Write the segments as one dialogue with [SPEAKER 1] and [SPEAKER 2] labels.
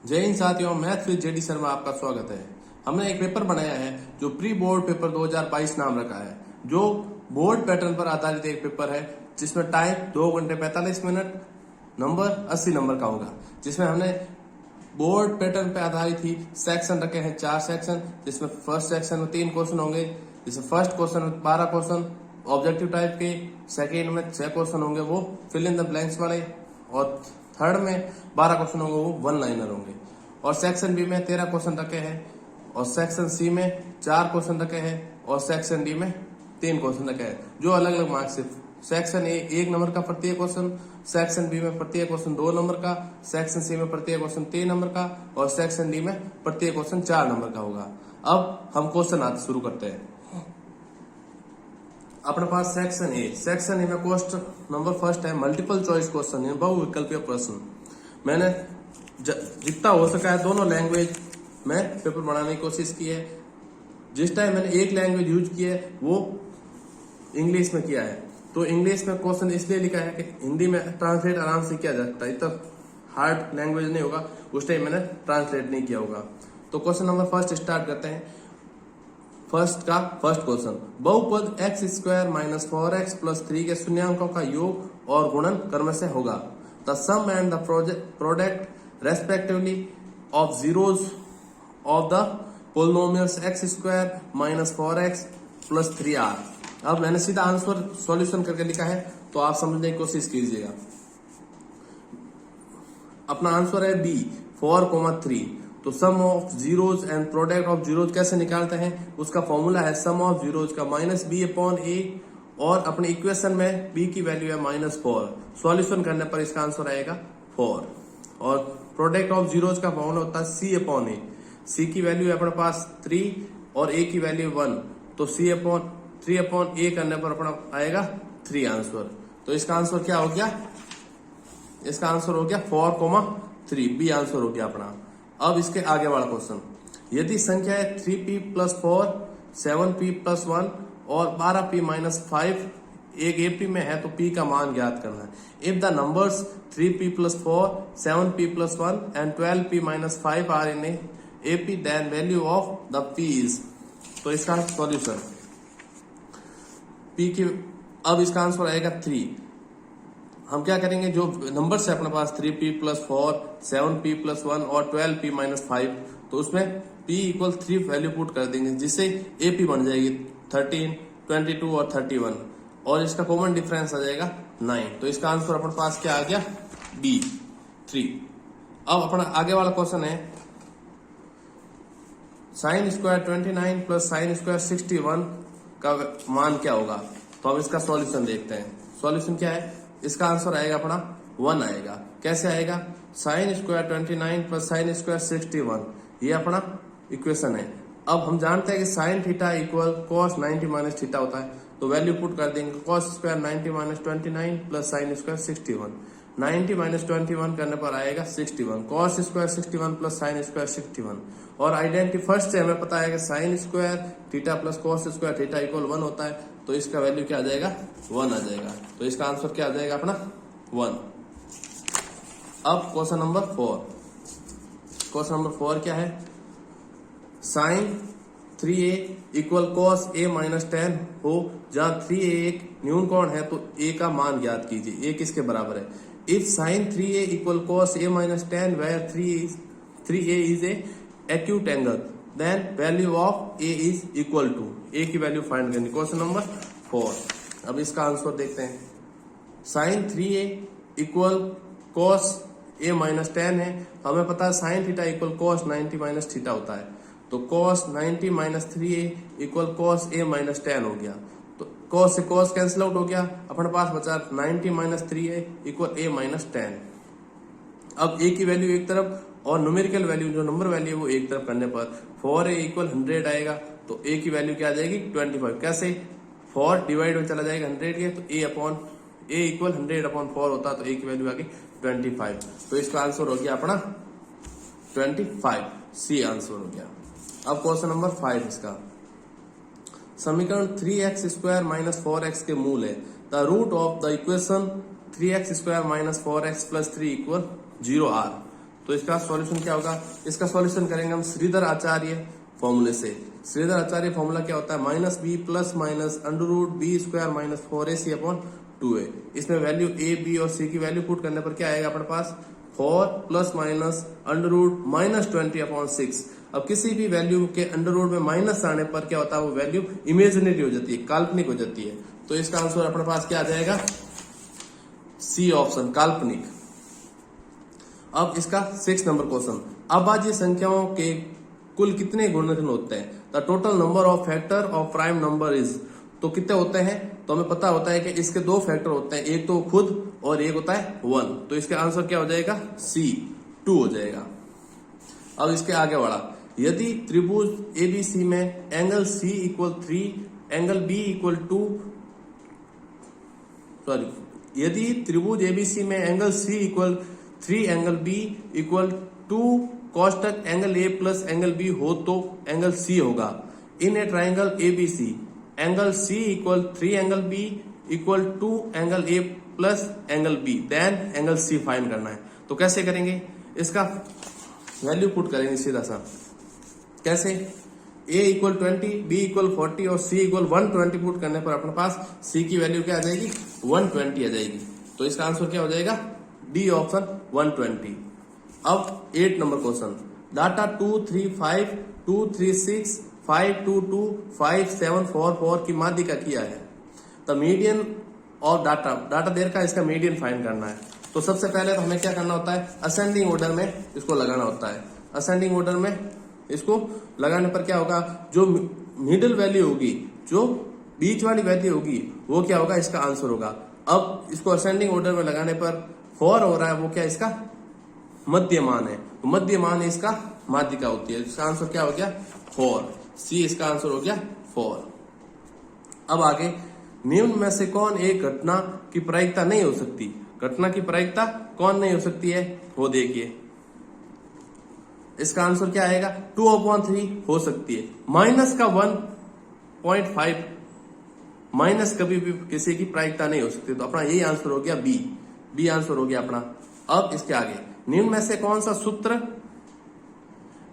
[SPEAKER 1] जय हिंद साथियों, math with JD Sharma आपका स्वागत है। हमने एक पेपर बनाया है जो प्री बोर्ड पेपर 2022 नाम रखा है, जो बोर्ड पैटर्न पर आधारित एक पेपर है जिसमें टाइम 2 घंटे 45 मिनट, नंबर 80 नंबर का होगा। जिसमें हमने बोर्ड पैटर्न पर आधारित ही सेक्शन रखे हैं 4 सेक्शन, जिसमें फर्स्ट सेक्शन में 3 क्वेश्चन होंगे। जिसमें फर्स्ट क्वेश्चन में 12 क्वेश्चन ऑब्जेक्टिव टाइप के, सेकेंड में 6 क्वेश्चन होंगे वो फिल इन द ब्लैंक्स वाले, और थर्ड में 12 क्वेश्चन होंगे वो वन लाइनर होंगे। और सेक्शन बी में 13 क्वेश्चन रखे हैं, और सेक्शन सी में 4 क्वेश्चन रखे हैं, और सेक्शन डी में 3 क्वेश्चन रखे हैं, जो अलग अलग मार्क्स से। सेक्शन ए 1 नंबर का प्रत्येक क्वेश्चन, सेक्शन बी में प्रत्येक क्वेश्चन 2 नंबर का, सेक्शन सी में प्रत्येक क्वेश्चन 3 नंबर का, और सेक्शन डी में प्रत्येक क्वेश्चन 4 नंबर का होगा। अब हम क्वेश्चन आज शुरू करते हैं। अपने पास सेक्शन ए में क्वेश्चन नंबर फर्स्ट है मल्टीपल चॉइस क्वेश्चन है, बहुविकल्पीय प्रश्न। मैंने जितना हो सका है दोनों लैंग्वेज में पेपर बनाने की कोशिश की है। जिस टाइम मैंने एक लैंग्वेज यूज की है वो इंग्लिश में किया है, तो इंग्लिश में क्वेश्चन इसलिए लिखा है कि हिंदी में ट्रांसलेट आराम से किया जा सकता है, इतना हार्ड लैंग्वेज नहीं होगा, उस टाइम मैंने ट्रांसलेट नहीं किया होगा। तो क्वेश्चन नंबर फर्स्ट स्टार्ट करते हैं। फर्स्ट क्वेश्चन, बहुपद x² माइनस 4x प्लस 3 के शून्यांकों का योग और गुणन क्रम से होगा। The sum and the product respectively of zeros of the polynomials x² minus 4x plus 3 are. अब मैंने सीधा आंसर सॉल्यूशन करके लिखा है, तो आप समझने की कोशिश कीजिएगा। अपना आंसर है बी 4,3। तो sum of zeros and product of zeros कैसे निकालते हैं, उसका फॉर्मूला है सम ऑफ जीरोज का माइनस बी अपॉन ए, और अपने इक्वेशन में बी की वैल्यू है -4। सॉल्यूशन करने पर इसका आंसर आएगा 4। और प्रोडक्ट ऑफ जीरोज का फॉर्मूला होता है सी अपॉन ए। सी की वैल्यू है अपने पास 3 और ए की वैल्यू 1, तो थ्री अपॉन ए करने पर अपना आएगा 3 आंसर। तो इसका आंसर क्या हो गया, इसका आंसर हो गया 4,3, बी आंसर हो गया अपना। अब इसके आगे वाला क्वेश्चन, यदि संख्या है 3p प्लस 4, 7p प्लस 1 और 12p माइनस 5 एक एपी में है, तो p का मान ज्ञात करना है। If the numbers 3p plus 4, 7p plus 1 and 12p minus 5 are in AP, then value of the p is. तो इसका सॉल्यूशन p की, अब इसका आंसर आएगा 3। हम क्या करेंगे, जो नंबर्स है अपने पास 3p प्लस 4, 7p प्लस 1 और 12p माइनस 5, तो उसमें p इक्वल 3 वैल्यू पुट कर देंगे, जिससे AP बन जाएगी 13, 22 और 31, और इसका कॉमन डिफरेंस आ जाएगा 9। तो इसका आंसर अपने पास क्या आ गया, B 3। अब अपना आगे वाला क्वेश्चन है sin² 29 प्लस sin² 61 का मान क्या होगा। तो हम इसका सॉल्यूशन देखते हैं। सॉल्यूशन क्या है, इसका आंसर आएगा अपना 1 आएगा। कैसे आएगा, sin² 29 प्लस sin² 61, ये अपना इक्वेशन है। अब हम जानते हैं कि sin theta equal cos 90 minus theta होता है, तो वैल्यू पुट कर देंगे cos² 90 minus 29 plus sin² 61। 90 minus 21 करने पर आएगा 61, cos² 61 प्लस sin² 61। और आइडेंटिटी फर्स्ट से हमें पता है कि sin² theta plus cos² theta equal 1 होता है, तो इसका वैल्यू क्या आ जाएगा, 1 आ जाएगा। तो इसका आंसर क्या आ जाएगा अपना 1। अब क्वेश्चन नंबर 4। क्वेश्चन नंबर 4 क्या है, sin 3a equal cos a minus 10 हो, जहां 3a एक न्यून कोण है, तो a का मान ज्ञात कीजिए। a किसके बराबर है। If sin 3a equal cos a minus 10 where 3a is a acute angle, then value of a is equal to, a की वैल्यू फाइंड करनी। Question number 4। अब इसका आंसर देखते हैं। sin 3a equal cos a minus 10 है, हमें पता है sin theta equal cos 90 minus theta होता है, तो cos 90 minus 3a equal cos a minus 10 हो गया। तो cos से cos कैंसिल आउट हो गया, अपने पास बचा 90 minus 3a equal a minus 10। अब a की वैल्यू एक तरफ और न्यूमेरिकल वैल्यू जो नंबर वैल्यू है वो एक तरफ करने पर 4a इक्वल 100 आएगा, तो a की वैल्यू क्या आ जाएगी 25। कैसे, 4 डिवाइड में चला जाएगा 100 के, तो a इक्वल 100 अपॉन 4 होता, तो a की वैल्यू आ गई 25। तो इसका आंसर हो गया अपना 25, सी आंसर हो गया। अब क्वेश्चन नंबर 5 इसका, समीकरण 3x² माइनस 4x के मूल है। The root of the equation 3x² minus 4x plus 3 equal 0 are. तो इसका सॉल्यूशन क्या होगा? इसका सॉल्यूशन करेंगे हम श्रीधर आचार्य फॉर्मूले से। श्रीधर आचार्य फॉर्मूला क्या होता है? Minus B plus minus under root B square minus 4ac upon 2a। इसमें वैल्यू a, b और c की वैल्यू पुट करने पर क्या आएगा अपने पास? 4 plus minus under root minus 20 upon 6। अब किसी भी वैल्यू के अंडर रूट में माइनस आने पर क्या होता है? वो वैल्यू इमेजिनरी हो जाती है, काल्पनिक हो जाती है। तो इसका आंसर अपने पास क्या आ जाएगा? सी ऑप्शन, काल्पनिक। अब इसका 6 नंबर क्वेश्चन, अभाज्य संख्याओं के कुल कितने गुणनखंड होते हैं? The total number of factor of prime number is. तो कितने होते हैं? तो हमें पता होता है कि इसके 2 फैक्टर होते हैं, एक तो खुद और एक होता है 1। तो इसका आंसर क्या हो जाएगा? सी 2 हो जाएगा। अब इसके आगे बढ़ा, यदि त्रिभुज एबीसी में angle C equal 3, angle B equal 2, sorry, यदि त्रिभुज एबीसी में angle C equal 3, angle B equal 2 कोष्टक angle A plus angle B हो तो एंगल सी होगा। In a triangle ABC angle C equal 3 angle B equal 2 angle A plus angle B, then angle C find करना है। तो कैसे करेंगे? इसका वैल्यू पुट करेंगे सीधा सा। कैसे? a इक्वल 20, b इक्वल 40 और c इक्वल 120 पुट करने पर अपने पास c की वैल्यू क्या आ जाएगी? 120 आ जाएगी। तो इसका आंसर क्या हो जाएगा? D option 120। अब 8 नंबर क्वेश्चन, डाटा 2, 3, 5, 2, 3, 6, 5, 2, 2, 5, 7, 4, 4 की माध्यिका किया है। तो मीडियन और डाटा देर का इसका मीडियन फाइंड करना है। तो सबसे पहले तो हमें क्या करना होता है? असेंडिंग ऑर्डर में इसको लगाना होता है। असेंडिंग ऑर्डर में इसको लगाने पर क्या होगा? जो मिडिल वैल्यू होगी, जो बीच वाली वैल्यू होगी, वो क्या होगा? इसका आंसर होगा। अब इसको असेंडिंग ऑर्डर में लगाने पर 4 हो रहा है, वो क्या इसका मध्यमान है। तो मध्यमान इसका माध्यिका होती है। इसका आंसर क्या हो गया? 4। सी इसका आंसर हो गया 4। अब आगे, निम्न में से कौन एक घटना की प्रायिकता नहीं हो सकती? घटना की प्रायिकता कौन नहीं हो सकती है? वो देखिए, इसका आंसर क्या आएगा? 2/3 हो सकती है। माइनस का 1.5 माइनस कभी भी किसी की प्रायिकता नहीं हो सकती। तो अपना यही आंसर हो गया बी आंसर हो गया अपना। अब इसके आगे, निम्न में से कौन सा सूत्र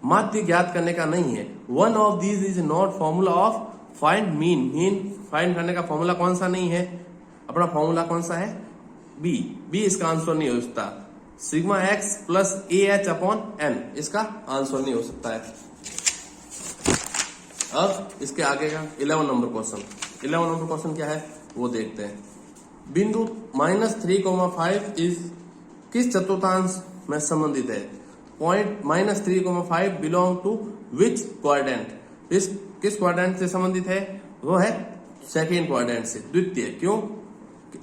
[SPEAKER 1] माध्य ज्ञात करने का नहीं है? One of these is not formula of find mean. Mean find करने का फॉर्मूला कौन सा नहीं है? अपना फॉर्मूला कौन सा है? बी इसका आंसर नहीं हो सकता। Sigma X plus A H upon N इसका आंसर नहीं हो सकता है। अब इसके आगे का 11 नंबर क्वेश्चन। 11 नंबर क्वेश्चन क्या है वो देखते हैं। बिंदु -3,5 इज किस चतुर्थांश में संबंधित है? Point -3,5 belong to which quadrant? इस किस क्वाड्रेंट से संबंधित है? वो है सेकेंड क्वाड्रेंट से, द्वितीय। क्यों?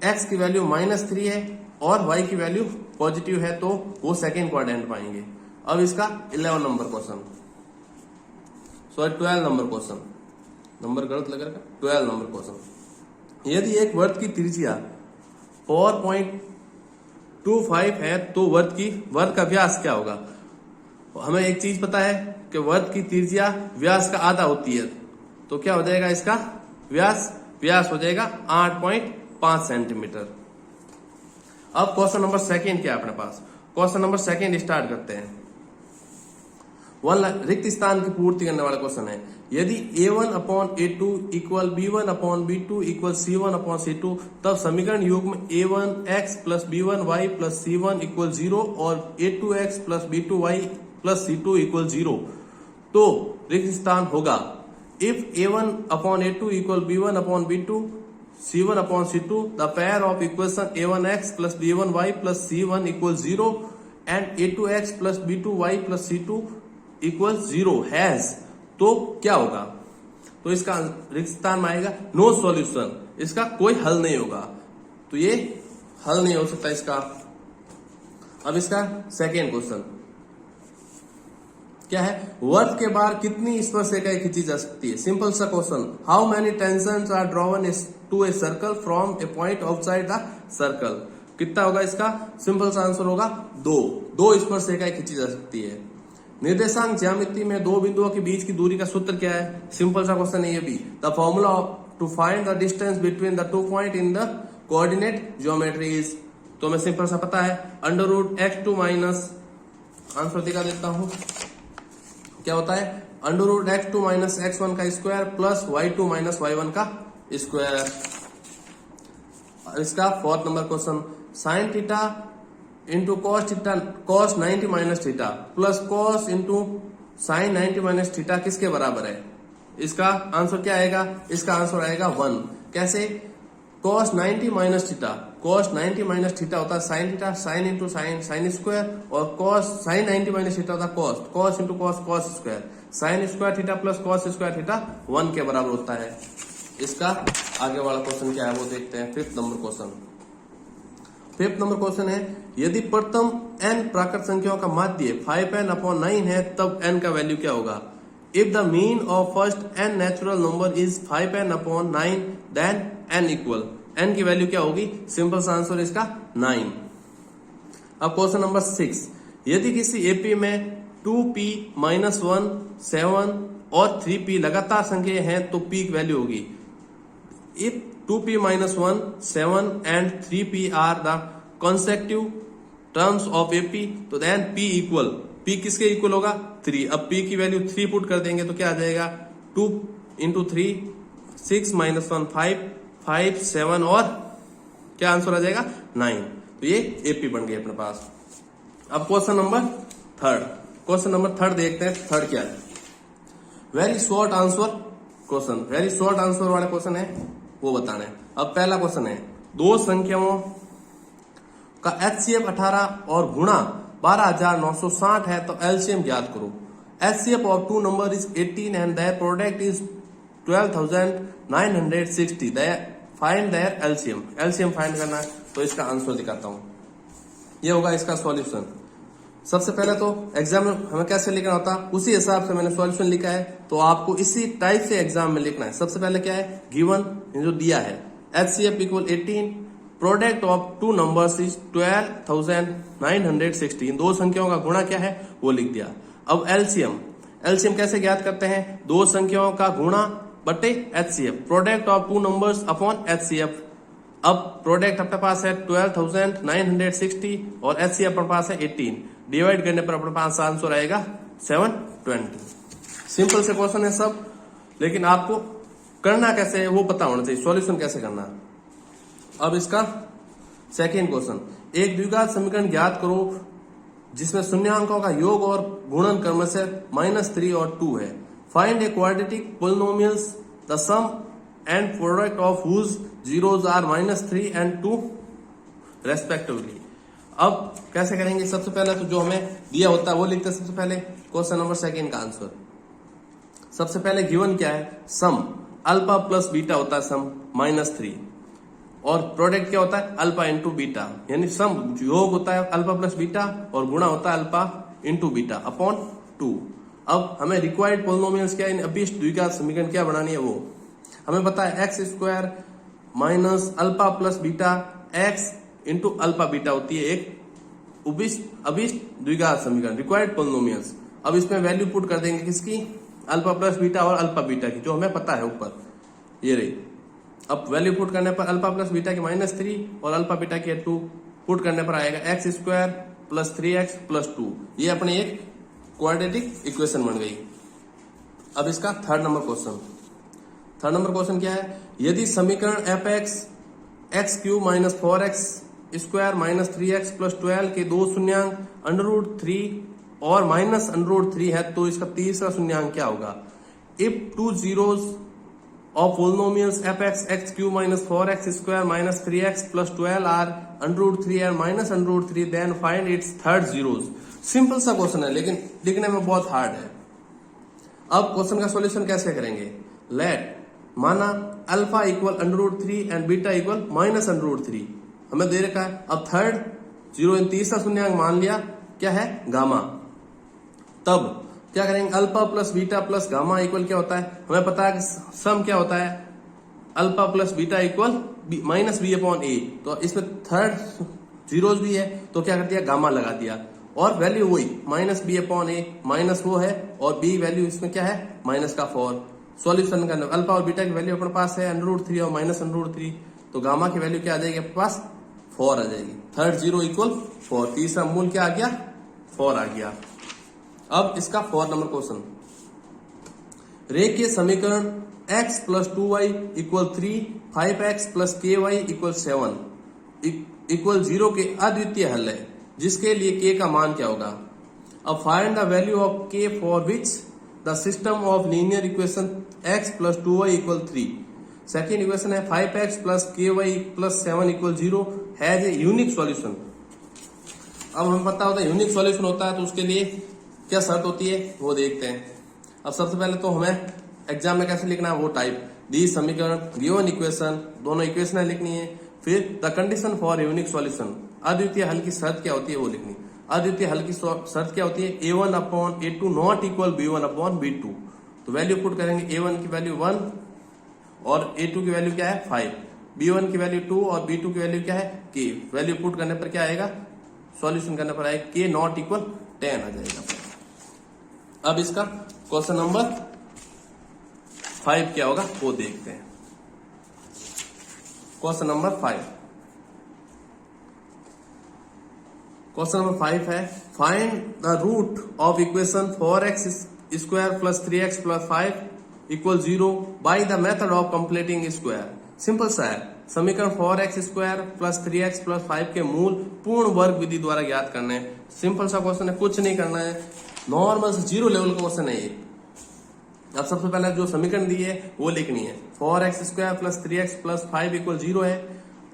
[SPEAKER 1] एक्स की वैल्यू -3 है और वाई की वैल्यू पॉजिटिव है, तो वो सेकेंड क्वाड्रेंट पाएंगे। अब इसका 11 number question, sorry 12 number question, number गलत लग रहा है, 12 नंबर क्वेश्चन। यदि एक वर्त की त्रिज्या 4.25 है तो वर्त का व्यास क्या होगा? हमें एक चीज पता है कि वर्त की त्रिज्या व्यास का आधा होती है, तो क्या हो जाएगा इसका व्यास हो जाएगा 8.5 सेंटीमीटर। अब क्वेश्चन नंबर सेकेंड क्या है अपने पास? क्वेश्चन नंबर सेकेंड स्टार्ट करते हैं। रिक्त स्थान की पूर्ति करने वाला क्वेश्चन है। यदि a1/a2 equal b1/b2 equal c1/c2, तब समीकरण युग्म a1x plus b1y plus c1 equal 0 और a2x plus b2y plus c2 equal 0, तो रिक्त स्थान होगा if a1/a2 equal b1/b2 c1/c2, the pair of equation a1x plus b1y plus c1 equals 0 and a2x plus b2y plus c2 equals 0 has, तो क्या होगा? तो इसका रिक्त स्थान में आएगा नो सॉल्यूशन, इसका कोई हल नहीं होगा। तो ये हल नहीं हो सकता इसका। अब इसका सेकेंड क्वेश्चन क्या है? वर्त के बाहर कितनी स्पर्श रेखाएं खींची जा सकती है? सिंपल सा question. How many tensions are drawn to a circle from a point outside the circle? कितना होगा इसका? सिंपल सा आंसर होगा 2 स्पर्श रेखाएं खींची जा सकती है। निर्देशांक ज्यामिति में दो बिंदुओं के बीच की दूरी का सूत्र क्या है? सिंपल सा क्वेश्चन है ये भी। The formula to find the distance between the 2 point in the coordinate geometry is, तो हमें सिंपल सा पता है √x2 - आंसर दिखा देता हूं। क्या होता है, under root x2 minus x1 का square plus y2 minus y1 का स्क्वायर। इसका fourth number question, sine theta into cos theta cos 90 minus theta plus cos into sine 90 minus theta किसके बराबर है? इसका आंसर क्या आएगा? इसका आंसर आएगा 1। कैसे? cos 90 minus theta, cos 90 minus theta होता है sine theta, sine into sine sine square, और cos साइन 90 माइनस थीटा होता है cos, cos into cos cos square, sign square theta plus cos square theta 1 के बराबर होता है। इसका आगे वाला क्वेश्चन क्या है वो देखते हैं। Fifth number question, fifth number question है, यदि प्रथम n प्राकृत संख्याओं का माध्य 5n/9 है तब n का वैल्यू क्या होगा? If the mean of first n natural number is 5n/9 then n equal, n की वैल्यू क्या होगी? सिंपल सा आंसर इसका 9। अब क्वेश्चन नंबर 6, यदि किसी एपी में 2p माइनस 1 7 और 3p लगातार संख्या हैं तो p की वैल्यू होगी। If 2p minus 1 7 and 3p are the consecutive terms of AP तो then p equal, p किसके इक्वल होगा? 3। अब p की वैल्यू 3 पुट कर देंगे तो क्या आ जाएगा? 2 इंटू 3 6 माइनस 1 5 5 7 और क्या आंसर आ जाएगा? 9। तो ये एपी बन गई अपने पास। अब question number third, question number third देखते हैं। थर्ड क्या है? Very short answer question, very short answer वाले क्वेश्चन है वो बताना है। अब पहला क्वेश्चन है, दो संख्याओं का HCF 18 और गुणा 12,960 है तो एलसीएम ज्ञात करो। HCF of two number is 18 and their product is 12,960, find their LCM, LCM find करना है। तो इसका आंसर दिखाता हूं, ये होगा इसका सॉल्यूशन। सबसे पहले तो एग्जाम में हमें कैसे लिखना होता है उसी हिसाब से मैंने सॉल्यूशन लिखा है, तो आपको इसी टाइप से एग्जाम में लिखना है। सबसे पहले क्या है, गिवन जो दिया है HCF equal 18, product of two numbers is 12,960, इन दो संख्याओं का गुणा क्या है वो लिख दिया। अब एलसीएम, एलसीएम कैसे ज्ञात करते हैं? दो संख्याओं का गुणा बटे HCF, product of two numbers upon HCF। अब प्रोडक्ट अपने पास है 12,960 और HCF अपने पास है 18, डिवाइड करने पर अपने पास आंसर आएगा 720। सिंपल से क्वेश्चन है सब, लेकिन आपको करना कैसे है वो पता होना चाहिए, सॉल्यूशन कैसे करना है। अब इसका सेकेंड क्वेश्चन, एक द्विघात समीकरण ज्ञात करो जिसमें शून्यांकों का योग और गुणन क्रम से -3 और 2 है। Find a quadratic polynomials the sum and product of whose zeros are -3 and 2 respectively. अब कैसे करेंगे? सबसे पहले तो जो हमें दिया होता है वो लिखते हैं। सबसे पहले क्वेश्चन नंबर सेकेंड का आंसर, सबसे पहले गिवन क्या है? सम अल्फा प्लस बीटा होता है, सम -3, और प्रोडक्ट क्या होता है? अल्फा इंटू बीटा, यानी सम योग होता है अल्फा प्लस बीटा और गुणा होता है अल्फा इंटू बीटा अपॉन 2। अब हमें रिक्वायर्ड पोलिनोमियल्स क्या है, अभिष्ट द्विघात समीकरण क्या बनानी है वो हमें पता है। X square minus alpha plus beta x into alpha beta होती है एक अभिष्ट द्विघात समीकरण, रिक्वायर्ड पोलिनोमियल्स। अब इसमें वैल्यू पुट कर देंगे किसकी? अल्फा प्लस बीटा और अल्फा बीटा की, जो हमें पता है ऊपर ये रही। अब वैल्यू पुट करने पर अल्फा प्लस बीटा की -3 और अल्फा बीटा की 2 पुट करने पर आएगा x square plus 3x plus 2। ये अपनी एक क्वाड्रेटिक इक्वेशन बन गई। अब इसका third number question, third number question क्या है? यदि समीकरण fx x³ minus 4x square minus 3x plus 12 के दो शून्यांक √3 और माइनस √3 है तो इसका तीसरा शून्यांक क्या होगा? If two zeros of polynomials fx x³ minus 4x square minus 3x plus 12 are √3 and minus √3 then find its third zeros। Simple सा क्वेश्चन है लेकिन लिखने में बहुत हार्ड है। अब क्वेश्चन का सॉल्यूशन कैसे करेंगे? लेट माना alpha equal √3 and beta equal minus √3 हमें दे रखा है। अब थर्ड जीरो तीसरा शून्यांक मान लिया क्या है? गामा। तब क्या करेंगे? Alpha plus beta plus gamma equal क्या होता है? हमें पता है कि सम क्या होता है? Alpha plus beta equal -b/a। तो इसमें थर्ड जीरोज भी है तो क्या कर दिया? गामा लगा दिया और वैल्यू वही -b/a, माइनस वो है और b वैल्यू इसमें क्या है? माइनस का 4। सॉल्यूशन करना, अल्फा और बीटा की वैल्यू अपने पास है √3 और माइनस √3, तो गामा की वैल्यू क्या आ जाएगी अपने पास? 4 आ जाएगी। थर्ड जीरो इक्वल 4, तीसरा मूल क्या आ गया? 4 आ गया। अब इसका 4 नंबर क्वेश्चन, रेखीय समीकरण x plus 2y equal 3, 5x plus ky equal 7 equal 0 के अद्वितीय हल है, जिसके लिए k का मान क्या होगा। अब find the value of k for which the system of linear equation x plus 2y equal 3। Second equation है 5x plus ky plus 7 equal 0 has a unique solution. अब हमें पता होता है यूनिक सॉल्यूशन होता है तो उसके लिए क्या शर्त होती है वो देखते हैं। अब सबसे पहले तो हमें एग्जाम में कैसे लिखना है वो टाइप, दी समीकरण, गिवन इक्वेशन, दोनों इक्वेशन लिखनी है। फिर the condition for unique solution, अद्वितीय हल की शर्त क्या होती है वो लिखनी। अद्वितीय हल की शर्त क्या होती है, a1 upon a2 not equal b1 upon b2। तो वैल्यू पुट करेंगे, a1 की वैल्यू 1 और a2 की वैल्यू क्या है 5, b1 की वैल्यू 2 और b2 की वैल्यू क्या है k। वैल्यू पुट करने पर क्या आएगा, सॉल्यूशन करने पर आएगा k नॉट इक्वल 10 आ जाएगा। अब इसका क्वेश्चन नंबर 5 क्या होगा वो देखते हैं। क्वेश्चन नंबर 5, क्वेश्चन नंबर 5 है find the root of equation 4x square plus 3x plus 5 equal 0 by the method of completing square. Simple सा है, समीकरण 4x square plus 3x plus 5 के मूल पूर्ण वर्ग विधि द्वारा ज्ञात करने हैं। सिंपल सा क्वेश्चन है, कुछ नहीं करना है, नॉर्मल से 0 लेवल का क्वेश्चन है ये। अब सबसे पहले जो समीकरण दी है वो लिखनी है, 4x square plus 3x plus 5 equal 0 है।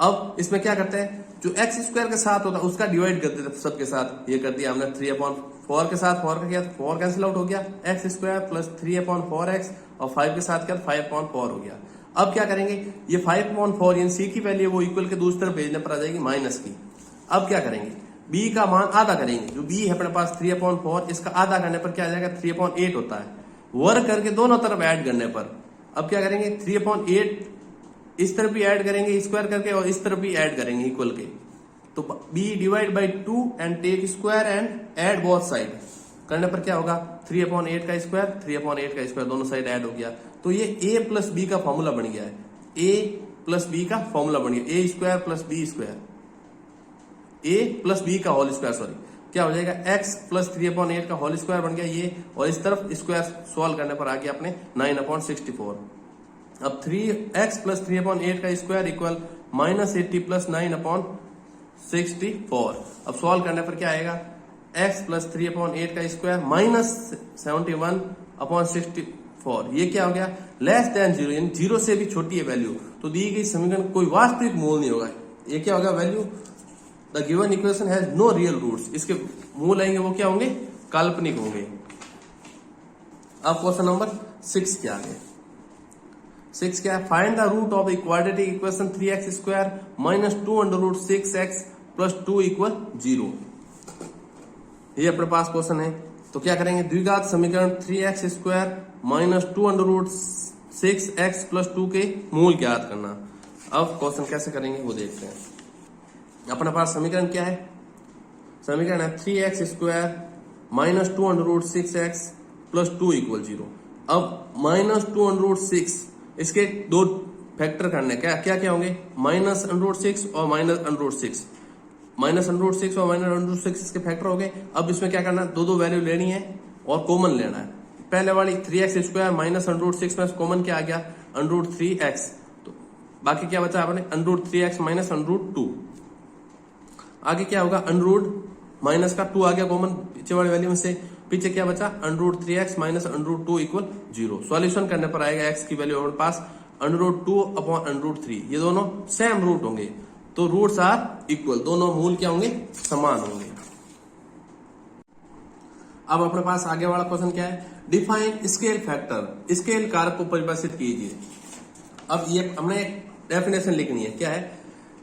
[SPEAKER 1] अब इसमें क्या करते हैं, जो x स्क्वायर के साथ होता है उसका डिवाइड कर देते सबके साथ। ये कर दिया हमने 3/4 के साथ, 4 का किया 4 कैंसिल आउट हो गया, x स्क्वायर प्लस 3/4x और 5 के साथ क्या 5/4 हो गया। अब क्या करेंगे, ये 5/4 यानी c की वैल्यू वो इक्वल के दूसरी तरफ भेजने पर आ जाएगी माइनस की। अब क्या करेंगे, b का मान आधा करेंगे, जो b है अपने पास 3/4, इसका आधा करने पर क्या आ जाएगा 3/8 होता है, वर्ग करके दोनों तरफ ऐड करने पर। अब क्या करेंगे 3/8 इस तरफ भी ऐड करेंगे स्क्वायर करके और इस तरफ भी ऐड करेंगे इक्वल के, तो b divide by 2 and take square and add both side करने पर क्या होगा 3/8 का स्क्वायर 3/8 का स्क्वायर दोनों साइड ऐड हो गया। तो ये a प्लस बी का फॉर्मूला बन गया है, a प्लस बी का फॉर्मूला बन गया, a square plus B square, a plus B का होल स्क्वायर, सॉरी क्या हो जाएगा x प्लस 3/8 का होल स्क्वायर बन गया ये, और इस तरफ स्क्वायर सॉल्व करने पर आ गया अपने 9/64। अब 3x प्लस 3/8 का स्क्वायर इक्वल -80 प्लस 9/64। अब सॉल्व करने पर क्या आएगा, x प्लस 3/8 का स्क्वायर -71/64। ये क्या हो गया, लेस देन 0 यानी 0 से भी छोटी है वैल्यू, तो दी गई समीकरण कोई वास्तविक मूल नहीं होगा। ये क्या होगा value, the given equation has no real roots, इसके मूल आएंगे वो क्या होंगे, काल्पनिक होंगे। अब क्वेश्चन नंबर 6 क्या आगे, 6 क्या है, find the root of quadratic equation 3x square minus 2√6x plus 2 equal 0। ये अपने पास क्वेश्चन है, तो क्या करेंगे, द्विघात समीकरण 3x square minus 2√6x plus 2 के मूल ज्ञात करना। अब क्वेश्चन कैसे करेंगे वो देखते हैं। अपने पास समीकरण क्या है, समीकरण है 3x square minus 2√6x plus 2 equal 0। अब -2√6 इसके दो फैक्टर करने, क्या क्या क्या होंगे, -√6 और -√6, -√6 और -√6 इसके फैक्टर हो गए। अब इसमें क्या करना है, दो वैल्यू लेनी है और कॉमन लेना है। पहले वाली 3x स्क्वायर माइनस √6 में कॉमन क्या आ गया, √3x, तो बाकी क्या बचा अपने √3x माइनस √2। आगे क्या होगा, माइनस का 2 आ गया कॉमन पीछे वाली वैल्यू में से, पीछे क्या बचा √3x माइनस √2 इक्वल 0। सॉल्यूशन करने पर आएगा x की वैल्यू हमारे पास √2/√3, ये दोनों सेम रूट होंगे, तो रूट्स आर इक्वल, दोनों मूल क्या होंगे, समान होंगे। अब अपने पास आगे वाला क्वेश्चन क्या है, डिफाइन स्केल फैक्टर, स्केल कारक को परिभाषित कीजिए। अब ये हमने एक डेफिनेशन लिखनी है, क्या है,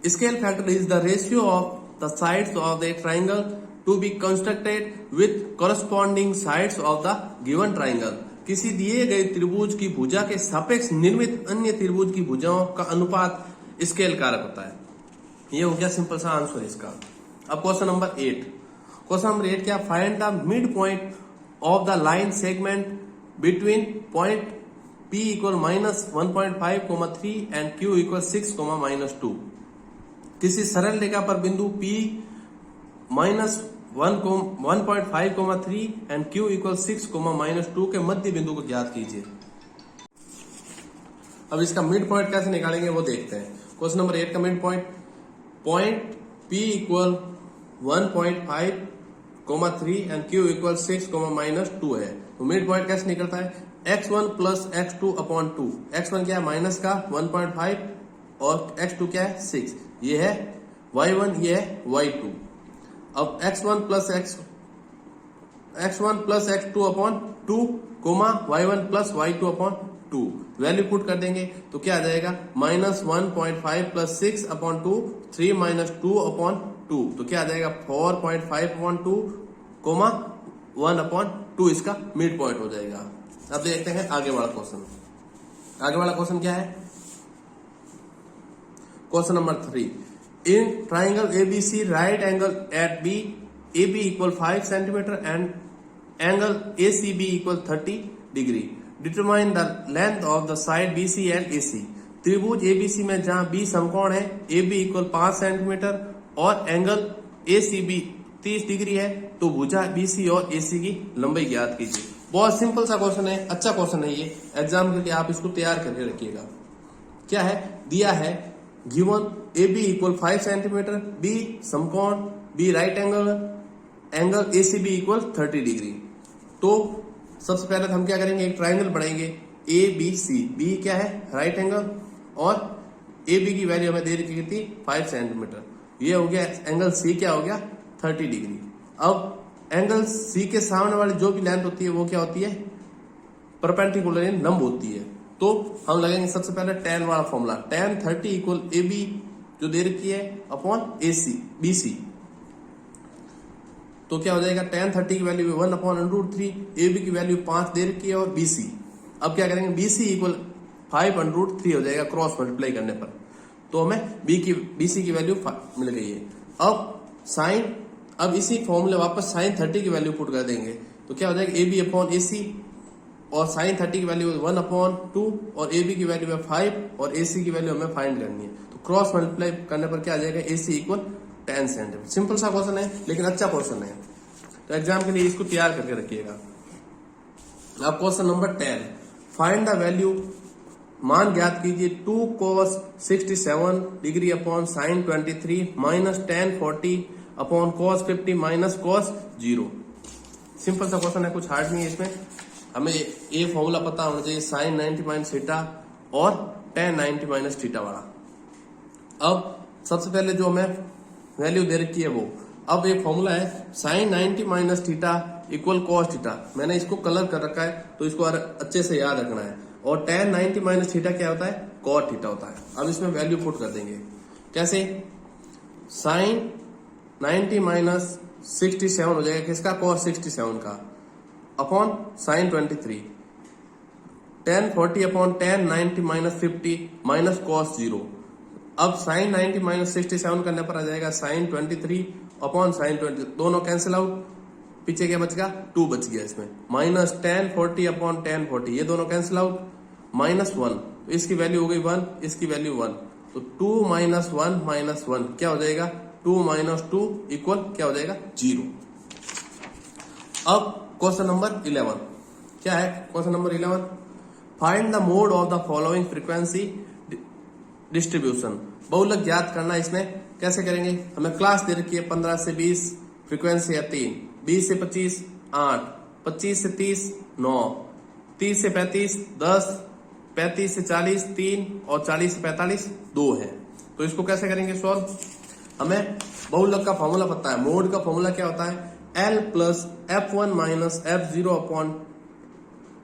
[SPEAKER 1] scale factor is the ratio of the sides of the triangle to be constructed with corresponding sides of the given triangle. किसी दिए गए त्रिभुज की भुजा के सापेक्ष निर्मित अन्य त्रिभुज की भुजाओं का अनुपात स्केल कारक होता है। ये हो गया सिंपल सा आंसर इसका। अब क्वेश्चन नंबर 8, क्वेश्चन नंबर 8 क्या, find the mid point of the line segment between point P equal -1.5, 3 and Q equal 6, -2। किसी सरल रेखा पर बिंदु P 1.5, 3 एंड Q इक्वल 6, -2 के मध्य बिंदु को ज्ञात कीजिए। अब इसका मिड पॉइंट कैसे निकालेंगे वो देखते हैं। क्वेश्चन नंबर 8 का mid point P equal 1.5, 3 and Q equal 6, -2 है। तो मिड पॉइंट कैसे निकलता है? x1 plus x2 upon 2। x1 क्या है? माइनस का 1.5 और x2 क्या है? 6। ये है y1, ये है y2। अब x1 plus x2 upon 2, y1 plus y2 upon 2 value put कर देंगे तो क्या आ जाएगा? -1.5 प्लस 6 अपॉन 2, 3 माइनस 2 अपॉन 2। तो क्या आ जाएगा? 4.5 अपॉन 2, 1 अपॉन 2 इसका मिड पॉइंट हो जाएगा। अब देखते हैं आगे वाला क्वेश्चन। आगे वाला क्वेश्चन क्या है? Question number 3, in triangle ABC right angle at B, AB equal 5 centimetre and angle ACB equal 30 degree, determine the length of the side BC and AC। त्रिभुज ABC में जहां B समकोण है, AB इक्वल 5 सेंटीमीटर और angle ACB 30 degree है, तो भुजा BC और AC की लंबाई ज्ञात कीजिए। बहुत सिंपल सा क्वेश्चन है, अच्छा क्वेश्चन है ये, एग्जाम के लिए आप इसको तैयार करके रखिएगा। क्या है दिया है? Given AB equal 5 centimetre, B समकोण, B right angle ACB equal 30 degree. तो सबसे पहले हम क्या करेंगे? एक ट्राइंगल बनाएंगे ABC। B क्या है? राइट एंगल, और AB की वैल्यू हमें दे रखी थी 5 सेंटीमीटर। ये हो गया एंगल C, क्या हो गया? 30 डिग्री। अब एंगल C के सामने वाली जो भी लेंथ होती है वो क्या होती है? परपेंडिकुलर यानी लंब होती है। तो हम लगेंगे सबसे पहले tan वाला फॉर्मूला, tan 30 इक्वल AB जो दे रखी है अपॉन BC। तो क्या हो जाएगा? tan 30 की वैल्यू 1 अपॉन √3, AB की वैल्यू 5 दे रखी है और BC। अब क्या करेंगे? BC इक्वल 5 √3 हो जाएगा क्रॉस मल्टीप्लाई करने पर। तो हमें BC की वैल्यू मिल गई है। अब इसी फॉर्मूले वापस sin 30 की वैल्यू पुट कर देंगे तो क्या हो जाएगा? AB अपॉन AC, और sin 30 की वैल्यू 1 अपॉन 2 और AB की वैल्यू है 5 और AC की वैल्यू हमें फाइंड करनी है। तो क्रॉस मल्टीप्लाई करने पर क्या आ जाएगा? AC equal 10 centimetre. सिंपल सा क्वेश्चन है लेकिन अच्छा क्वेश्चन है, तो एग्जाम के लिए इसको तैयार करके रखिएगा। अब question number 10, find the value, मान ज्ञात कीजिए 2 cos 67 degree upon sin 23 minus tan 40 upon cos 50 minus cos 0। Simple सा क्वेश्चन है, कुछ हार्ड नहीं है इसमें। हमें ये फॉर्मूला पता होना चाहिए sin 90 माइनस थीटा और tan 90 माइनस थीटा वाला। अब सबसे पहले जो हमें वैल्यू दे रखी है वो, अब एक फॉर्मूला है sin 90 minus theta equal cos theta. मैंने इसको कलर कर रखा है तो इसको अच्छे से याद रखना है। और tan 90 माइनस थीटा क्या होता है? cot थीटा होता है। अब इसमें वैल्यू पुट कर देंगे कैसे? sin 90 माइनस 67 हो जाएगा किसका? cos 67 का, upon sin 23, tan 40 upon tan 90 minus 50 minus cos 0। अब sin 90 माइनस 67 करने पर आ जाएगा sin 23 अपॉन sin 20, दोनों कैंसिल आउट, पीछे क्या बच गया? 2 बच गया इसमें, माइनस tan 40 अपॉन tan 40, ये दोनों कैंसिल आउट, माइनस 1, तो इसकी वैल्यू हो गई 1, इसकी वैल्यू 1, तो 2 माइनस 1 माइनस 1 क्या हो जाएगा? 2 माइनस 2 इक्वल क्या हो जाएगा? 0। अब क्वेश्चन नंबर 11 क्या है? Question number 11, find the mode of the following frequency distribution. बहुलक ज्ञात करना है। इसमें कैसे करेंगे? हमें क्लास दे रखी है 15 से 20, फ्रीक्वेंसी है 3, 20 से 25 8, 25 से 30 9, 30 से 35 10, 35 से 40 3 और 40 से 45 2 है। तो इसको कैसे करेंगे सॉल्व? हमें बहुलक का फॉर्मूला पता है। मोड का फॉर्मूला क्या होता है? L plus F1 minus F0 upon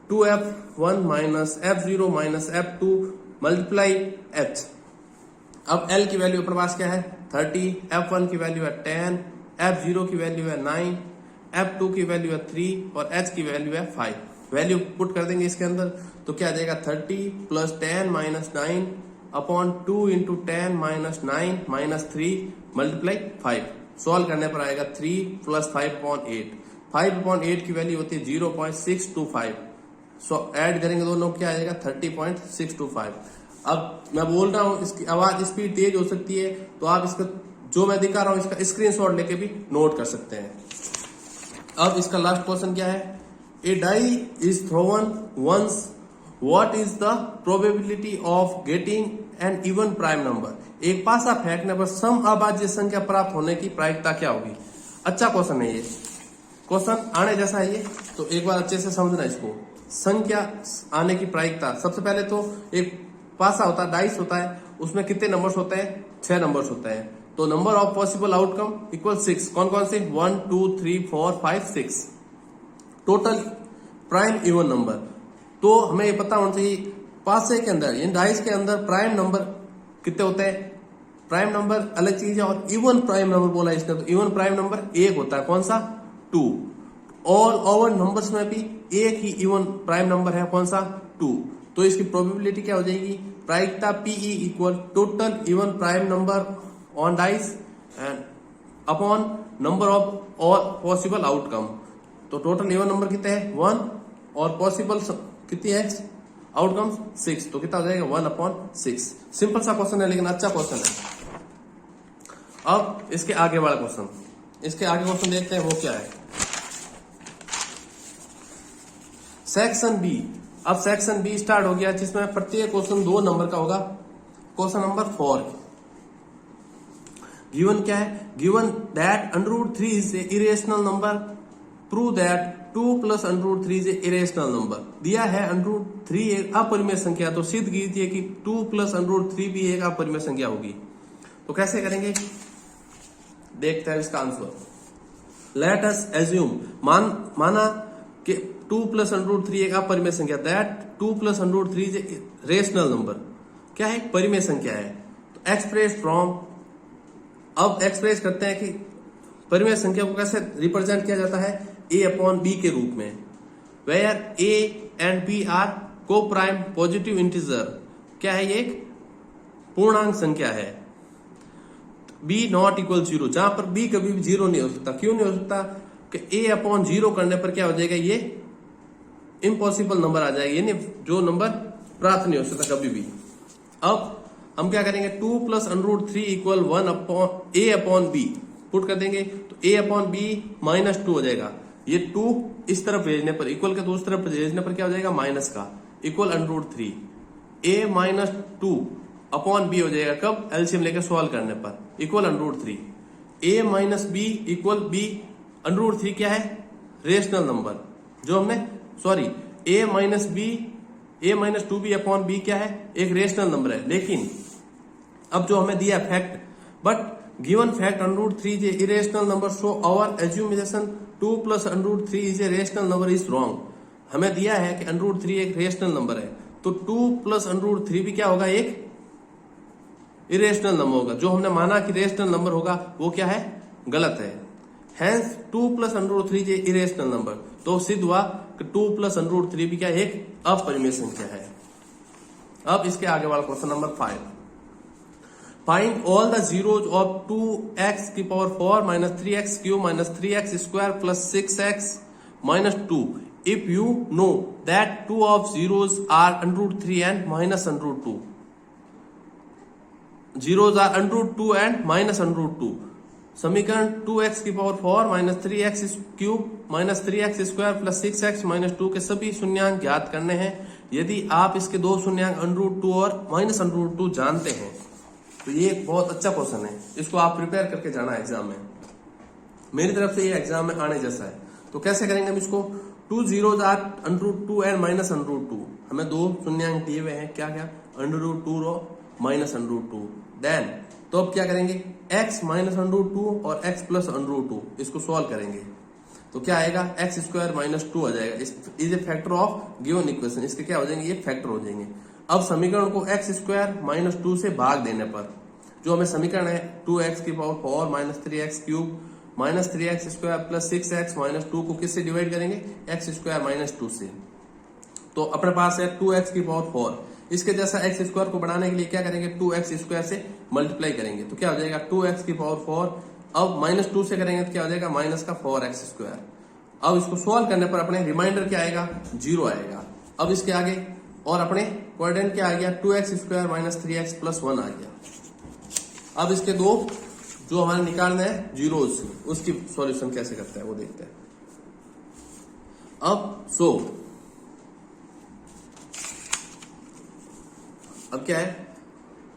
[SPEAKER 1] 2F1 minus F0 minus F2 multiply H। अब L की वैल्यू अपने पास क्या है? 30, F1 की वैल्यू है 10, F0 की वैल्यू है 9, F2 की वैल्यू है 3 और H की वैल्यू है 5। वैल्यू पुट कर देंगे इसके अंदर तो क्या आ जाएगा? 30 plus 10 minus 9 upon 2 into 10 minus 9 minus 3 multiply 5। Solve करने पर आएगा 3 प्लस 5/8। 5/8 की वैल्यू होती है 0.625। सो ऐड करेंगे दोनों, क्या आएगा? 30.625। अब मैं बोल रहा हूं इसकी आवाज स्पीड तेज हो सकती है, तो आप इसका जो मैं दिखा रहा हूं इसका स्क्रीनशॉट लेके भी नोट कर सकते हैं। अब इसका लास्ट क्वेश्चन क्या है, a die is thrown once, what is the probability of getting an even prime number. एक पासा फेंकने पर सम अभाज्य संख्या प्राप्त होने की प्रायिकता क्या होगी। अच्छा क्वेश्चन है ये, क्वेश्चन आने जैसा है ये, तो एक बार अच्छे से समझना इसको। संख्या आने की प्रायिकता, सबसे पहले तो एक पासा होता है, डाइस होता है, उसमें कितने नंबर्स होते हैं, 6 नंबर्स होते हैं। तो number of possible outcome equal 6। कौन कौन से, 1 2 3 4 5 6, टोटल प्राइम इवन नंबर। तो हमें ये पता होना चाहिए पासे के अंदर, इन डाइस के अंदर प्राइम नंबर कितने होते हैं। प्राइम नंबर अलग चीज है और इवन प्राइम नंबर बोला इसने, तो इवन प्राइम नंबर एक होता है, कौन सा, 2। ऑल ओवर नंबर्स में भी एक ही इवन प्राइम नंबर है, कौन सा, 2। तो इसकी प्रोबेबिलिटी क्या हो जाएगी, प्रायिकता PE equal total even prime number on dice and upon number of all possible outcome. तो टोटल इवन नंबर कितने हैं, 1, और पॉसिबल कितनी है, आउटकम 6, तो कितना हो जाएगा, 1/6। सिंपल सा क्वेश्चन है लेकिन अच्छा क्वेश्चन है। अब इसके आगे वाला क्वेश्चन, इसके आगे क्वेश्चन देखते हैं वो क्या है। Section B. अब सेक्शन बी स्टार्ट हो गया, जिसमें प्रत्येक क्वेश्चन 2 नंबर का होगा। क्वेश्चन नंबर 4, गिवन क्या है, given that √3 is a irrational number, prove that 2 + √3 is a irrational number. दिया है √3 एक अपरिमेय संख्या, तो सिद्ध कीजिए कि 2 + √3 भी एक अपरिमेय संख्या होगी। तो कैसे करेंगे, देखते हैं इसका आंसर। लेट अस एज्यूम, माना कि 2 + √3 एक अपरिमेय संख्या, that 2 + √3 is a rational number, क्या है, परिमेय संख्या है। तो एक्सप्रेस फ्रॉम, अब एक्सप्रेस करते हैं कि परिमेय संख्या को कैसे रिप्रेजेंट किया जाता है, a/b के रूप में, where a and b are coprime positive integer. क्या है, ये एक पूर्णांक संख्या है। b ≠ 0, जहां पर b कभी भी 0 नहीं हो सकता। क्यों नहीं हो सकता, कि a/0 करने पर क्या हो जाएगा, ये इम्पॉसिबल नंबर आ जाएगा, यानी जो नंबर प्राप्त नहीं हो सकता कभी भी। अब हम क्या करेंगे, 2 + √3 इक्वल 1/a/b पुट कर देंगे, तो a/b -2 हो जाएगा। ये 2 इस तरफ भेजने पर, इक्वल के दूसरी तरफ भेजने पर क्या हो जाएगा, माइनस का, इक्वल √3 a -2/b हो जाएगा, कब, एलसीएम लेकर सॉल्व करने पर, equal √3 a - b equal b। √3 क्या है, रेशनल नंबर, जो हमने, सॉरी, a - 2b/b क्या है, एक रेशनल नंबर है। लेकिन अब जो हमें दिया fact, but given fact √3 is a irrational number, so our assumption 2 + √3 is a rational number is wrong. हमें दिया है कि √3 एक रेशनल नंबर है, तो 2 + √3 भी क्या होगा, एक इरेशनल नंबर होगा। जो हमने माना कि रेशनल नंबर होगा वो क्या है, गलत है। Hence 2 + √3 is a irrational number, तो सिद्ध हुआ कि 2 + √3 भी क्या, एक अपरिमेय संख्या है। अब इसके आगे वाला question number 5, find all the zeros of 2x⁴ - 3x³ - 3x² + 6x - 2 if you know that 2 of zeros are √3 and -√2. Zeros are √2 and -√2. समीकरण 2x⁴ - 3x³ - 3x² + 6x - 2 के सभी शून्यांक ज्ञात करने हैं। यदि आप इसके 2 शून्यांक √2 और -√2 जानते हैं, तो ये एक बहुत अच्छा क्वेश्चन है, इसको आप प्रिपेयर करके जाना एग्जाम में। मेरी तरफ से ये एग्जाम में आने जैसा है। तो कैसे करेंगे हम इसको, 2 zeros are √2 and -√2, हमें 2 शून्यांक दिए हुए हैं, क्या क्या, √2 -√2। देन तो अब क्या करेंगे, x -√2 और x + √2 इसको सॉल्व करेंगे, तो क्या आएगा, x² - 2 आ जाएगा। Is a factor of given equation, इसके क्या हो जाएंगे, ये फैक्टर हो जाएंगे। अब समीकरण को x² - 2 से भाग देने पर जो हमें समीकरण है 2x⁴ - 3x³ - 3x² + 6x - 2 को किससे डिवाइड करेंगे, x² - 2 से। तो अपने पास है 2x⁴, इसके जैसा x² को बढ़ाने के लिए क्या करेंगे, 2x² से मल्टीप्लाई करेंगे, तो क्या हो जाएगा 2x⁴। अब -2 से करेंगे तो क्या हो जाएगा, -4x²। अब इसको सॉल्व करने पर अपने रिमाइंडर क्या आएगा, 0 आएगा। अब इसके आगे और अपने क्वाड्रेंट क्या आ गया, 2x² - 3x + 1 आ गया। अब इसके 2 जो हमारे निकालना है जीरोस, उसकी सॉल्यूशन कैसे करते हैं वो देखते हैं। अब क्या है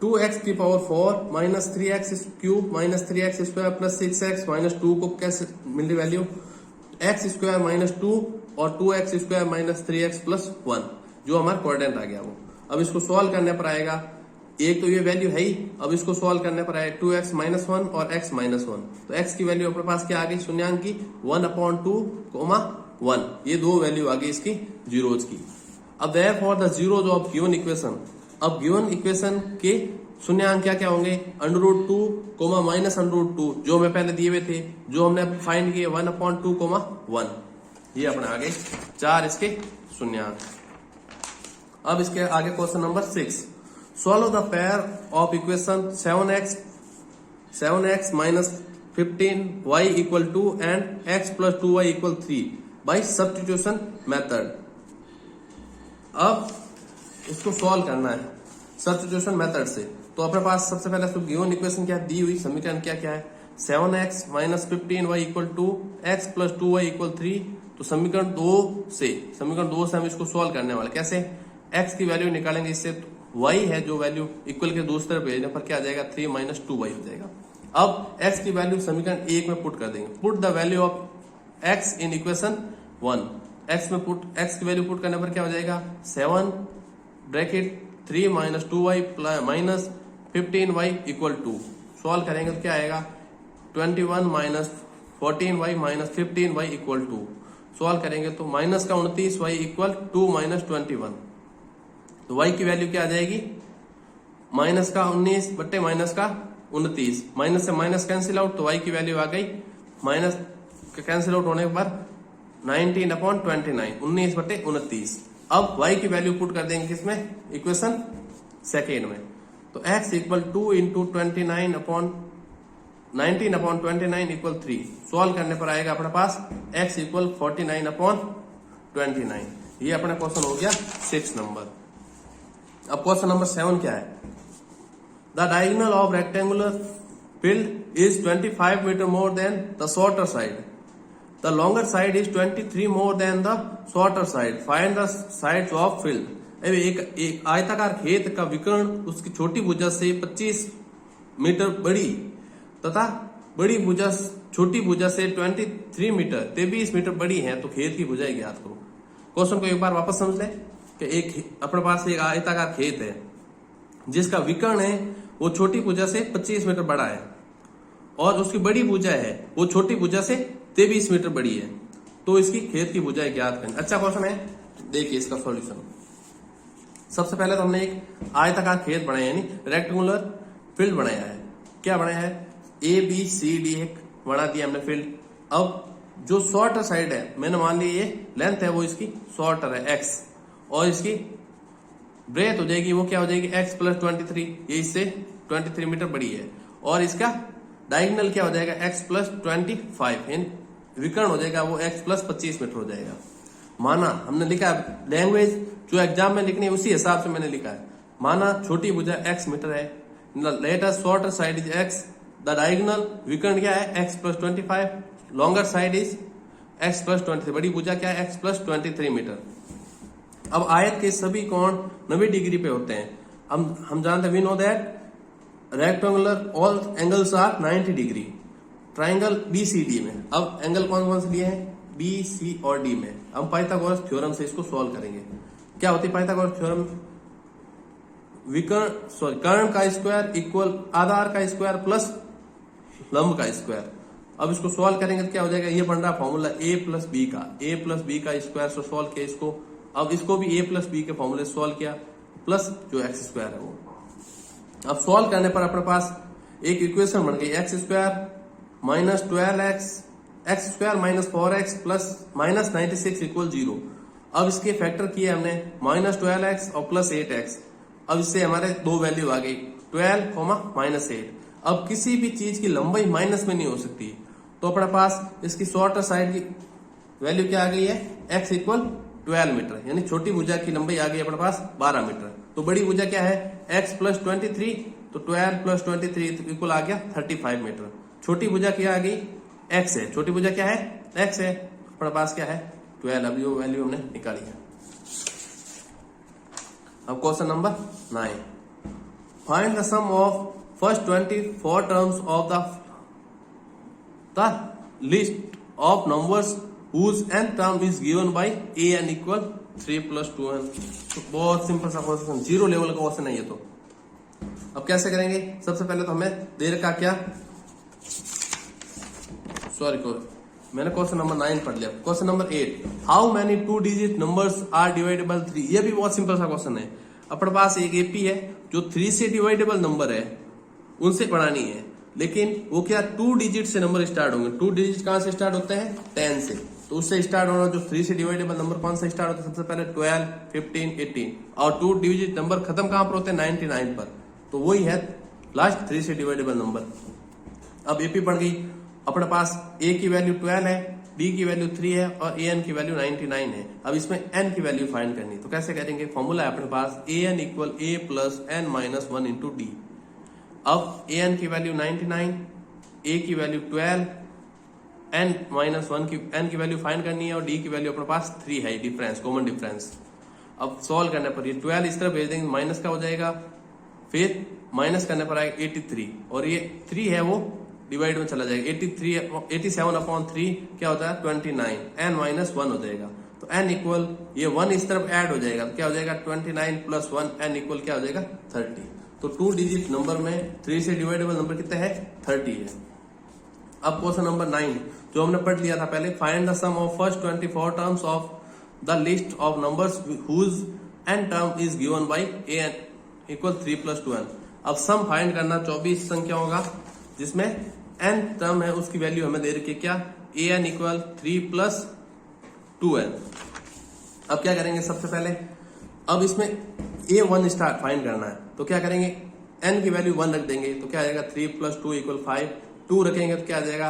[SPEAKER 1] 2x की power 4 minus 3x cube minus 3x square plus 6x minus 2 को कैसे मिल रही वैल्यू x स्क्वायर माइनस 2 और 2x square minus 3x plus 1 जो हमारा कोऑर्डिनेट आ गया वो। अब इसको सॉल्व करने पर आएगा, एक तो ये वैल्यू है ही, अब इसको सॉल्व करने पर आएगा 2x माइनस 1 और x माइनस 1। तो x की वैल्यू अपने पास क्या आ गई शून्यांक की 1/2, 1, ये दो वैल्यू आ गई इसकी जीरोज की। अब therefore the zeros of given equation, अब गिवन इक्वेशन के शून्यांक क्या क्या होंगे √2, माइनस √2 जो हमें पहले दिए हुए थे, जो हमने फाइंड किए 1/2, 1, ये अपने आगे 4 इसके शून्यांक। अब इसके आगे question number 6, solve the pair of equation 7x minus 15y equal 2 and x plus 2y equal 3 by substitution method. अब इसको सॉल्व करना है सब्स्टिट्यूशन मेथड से। तो अपने पास सबसे पहले तो गिवन इक्वेशन क्या दी हुई, समीकरण क्या क्या है 7x minus 15y equal 2, x plus 2y equal 3। तो समीकरण 2 से हम इसको सॉल्व करने वाले कैसे, x की वैल्यू निकालेंगे इससे, तो y है जो वैल्यू इक्वल के दूसरी तरफ भेजने पर क्या आ जाएगा 3 माइनस 2y हो जाएगा। अब x की वैल्यू समीकरण 1 में पुट कर देंगे, put the value of x in equation 1, x की वैल्यू पुट करने पर क्या हो जाएगा 7 bracket 3 minus 2y minus 15y equal 2। Solve करेंगे तो क्या आएगा 21 minus 14y minus 15y equal 2। Solve करेंगे तो माइनस का 29y इक्वल 2 माइनस 21। तो y की वैल्यू क्या आ जाएगी माइनस का 19 बट्टे माइनस का 29, माइनस से माइनस कैंसिल आउट, तो y की वैल्यू आ गई माइनस कैंसिल आउट होने पर 19/29, 19 बट्टे 29। अब y की वैल्यू पुट कर देंगे किसमें इक्वेशन सेकेंड में, तो x equal 2 into 19/29 equal 3। Solve करने पर आएगा अपने पास x इक्वल 49/29। ये अपना क्वेश्चन हो गया 6 नंबर। अब क्वेश्चन नंबर 7 क्या है, the diagonal of rectangular field is 25 metre more than the shorter side, the longer side is 23 more than the shorter side, find the sides of field. एक आयताकार खेत का विकर्ण उसकी छोटी भुजा से 25 मीटर बड़ी तथा बड़ी भुजा छोटी भुजा से 23 मीटर 23 मीटर बड़ी है, तो खेत की भुजाएं ज्ञात करो। क्वेश्चन को एक बार वापस समझ लें कि एक अपने पास एक आयताकार खेत है जिसका विकर्ण है वो छोटी भुजा से 25 मीटर बड़ा है और उसकी बड़ी भुजा है वो छोटी भुजा से 23 मीटर बड़ी है, तो इसकी खेत की भुजाएं ज्ञात करें। अच्छा क्वेश्चन है, देखिए इसका सॉल्यूशन। सबसे पहले तो हमने एक आयताकार खेत बनाया यानी रेक्टेंगुलर फील्ड बनाया है। क्या बनाया है ABCD एक बना दिया हमने फील्ड। अब जो शॉर्टर साइड है मैंने मान लिया ये लेंथ है वो इसकी शॉर्टर है x, और इसकी ब्रेथ हो जाएगी वो क्या हो जाएगी x प्लस 23, ये इससे 23 मीटर बड़ी है, और इसका डायगोनल क्या हो जाएगा x प्लस 25, विकर्ण हो जाएगा वो x प्लस 25 मीटर हो जाएगा। माना हमने लिखा है लैंग्वेज जो एग्जाम में लिखनी है उसी हिसाब से मैंने लिखा है। माना छोटी भुजा x मीटर है, let us shorter side is x, the diagonal विकर्ण क्या है x plus 25, longer side is x plus 23, बड़ी भुजा क्या है x प्लस 23 मीटर। अब आयत के सभी कोण 90 डिग्री पे होते हैं। हम जानते हैं we know that rectangular all angles are 90 degree. Triangle BCD में अब एंगल कौन कौन से लिए हैं B, C और D में। हम पाइथागोरस थ्योरम से इसको सॉल्व करेंगे। क्या होती है पाइथागोरस थ्योरम, कर्ण का स्क्वायर इक्वल आधार का स्क्वायर प्लस लंब का स्क्वायर। अब इसको सॉल्व करेंगे तो क्या हो जाएगा, ये बन रहा फॉर्मूला a प्लस बी का स्क्वायर से सॉल्व किया इसको। अब इसको भी a प्लस बी के फॉर्मूले से सॉल्व किया प्लस जो x स्क्वायर है वो। अब सॉल्व करने पर अपने पास एक इक्वेशन बन गई x square minus 12x x square minus 4x plus minus 96 equal 0। अब इसके फैक्टर किए हमने माइनस 12x और प्लस 8x। अब इससे हमारे दो वैल्यू आ गई 12, माइनस 8। अब किसी भी चीज की लंबाई माइनस में नहीं हो सकती, तो अपने पास इसकी शॉर्टर साइड की वैल्यू क्या आ गई है x इक्वल 12 मीटर, यानी छोटी भुजा की लंबाई आ गई अपने पास 12 मीटर। तो बड़ी भुजा क्या है x प्लस 23, तो 12 प्लस 23 इक्वल आ गया 35 मीटर। छोटी भुजा क्या आ गई x है, छोटी भुजा क्या है x है, अपने पास क्या है 12 अभी वो वैल्यू हमने निकाली है। अब question number 9, find the sum of first 24 terms of the list of numbers whose n term is given by an equal 3 plus 2n। तो बहुत सिंपल सा क्वेश्चन, जीरो लेवल का क्वेश्चन है ये। तो अब कैसे करेंगे, सबसे पहले तो हमें दे रखा क्या, मैंने क्वेश्चन नंबर 9 पढ़ लिया। Question number 8, how many 2 digit numbers are dividable 3। ये भी बहुत सिंपल सा क्वेश्चन है। अपने पास एक एपी है जो 3 से डिवाइडेबल नंबर है, उनसे बनानी है, लेकिन वो क्या 2 डिजिट से नंबर स्टार्ट होंगे। 2 डिजिट कहां से स्टार्ट होते हैं, 10 से। तो उससे स्टार्ट होना, जो 3 से डिवाइडेबल नंबर कौन सा स्टार्ट होता है, सबसे पहले 12, 15, 18, और 2 डिजिट नंबर खत्म कहां पर होते हैं, 99 पर। तो वही है लास्ट 3 से डिवाइडेबल नंबर। अब एपी पड़ गई, अपने पास ए की वैल्यू 12 है, बी की वैल्यू 3 है और एन की वैल्यू 99 है। अब इसमें एन की वैल्यू फाइंड करनी, तो कैसे करेंगे, फॉर्मूला है अपने पास a N equal a plus n minus 1 into d. अब ए एन की वैल्यू 99, ए की वैल्यू 12, एन माइनस 1 की एन की वैल्यू फाइंड करनी है, और डी की वैल्यू अपने पास 3 है, डिफरेंस, कॉमन डिफरेंस। अब सॉल्व करने पर ये 12 इस तरफ भेज देंगे, माइनस का हो जाएगा, फिर माइनस करने पर आएगा 83, और ये 3 है वो डिवाइड में चला जाएगा। 87/3 क्या होता है, 29, एन माइनस 1 हो जाएगा। तो एन इक्वल ये 1 इस तरफ ऐड हो जाएगा, तो क्या हो जाएगा 29 प्लस 1, एन इक्वल क्या हो जाएगा 30। तो 2 डिजिट नंबर में 3 से डिवाइडेबल नंबर कितने हैं, 30 है। अब क्वेश्चन नंबर 9 जो हमने पढ़ लिया था पहले, find the sum of first 24 terms of the list of numbers whose N term is given by A N equal 3 plus 2n। अब सम फाइंड करना 24 संख्या होगा जिसमें n टर्म है, उसकी वैल्यू हमें दे रखी है क्या, A N equal 3 plus 2n। अब क्या करेंगे, सबसे पहले अब इसमें a1 स्टार फाइंड करना है, तो क्या करेंगे, n की वैल्यू 1 रख देंगे, तो क्या आ जाएगा 3 plus 2 इक्वल 5, 2 रखेंगे तो क्या आ जाएगा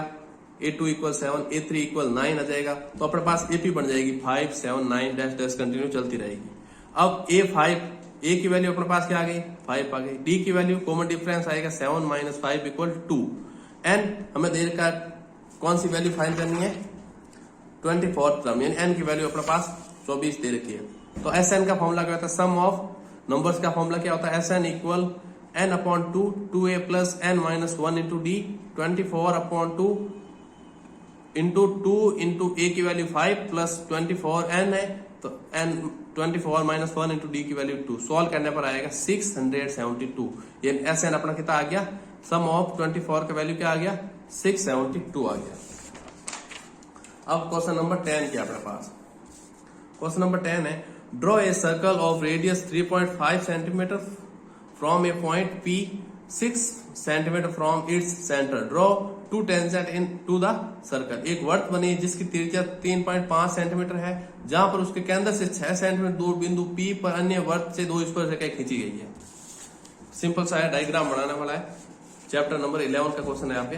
[SPEAKER 1] a2 इक्वल 7, a3 इक्वल 9 आ जाएगा। तो अपने पास एपी बन जाएगी 5, 7, 9 डैश कंटिन्यू चलती रहेगी। अब a5, ए की वैल्यू अपने पास क्या आ गई, 5 आ गई। डी की वैल्यू कॉमन डिफरेंस आएगा 7 माइनस 5 इक्वल 2। एन हमें दे रखा कौन सी वैल्यू फाइंड करनी है, 24 टर्म, यानी एन की वैल्यू अपने पास 24 दे रखी है। तो एस एन का फॉर्मूला क्या होता है, सम ऑफ नंबर्स का फॉर्मूला क्या होता है, s n equal n upon 2, 2a plus n minus 1 into d, 24 upon 2 into 2 into a की वैल्यू 5 प्लस 24 एन है, तो एन 24 माइनस 1 इंटू डी की वैल्यू 2। सॉल्व करने पर आएगा 672। ये एस एन अपना कितना आ गया, सम ऑफ 24 का वैल्यू क्या आ गया, 672 आ गया। अब क्वेश्चन नंबर 10 क्या अपने पास, क्वेश्चन नंबर 10 है, draw a circle of radius 3.5 centimetre from a point P 6 centimetre from its centre, draw 2 tangent into the circle. एक वर्त बनी जिसकी त्रिज्या 3.5 सेंटीमीटर है, जहां पर उसके केंद्र से 6 सेंटीमीटर दूर बिंदु P पर अन्य वर्त से 2 स्पर्शरेखाएं खींची गई है। सिंपल सा है, डायग्राम बनाने वाला है, चैप्टर नंबर 11 का क्वेश्चन है यहाँ पे।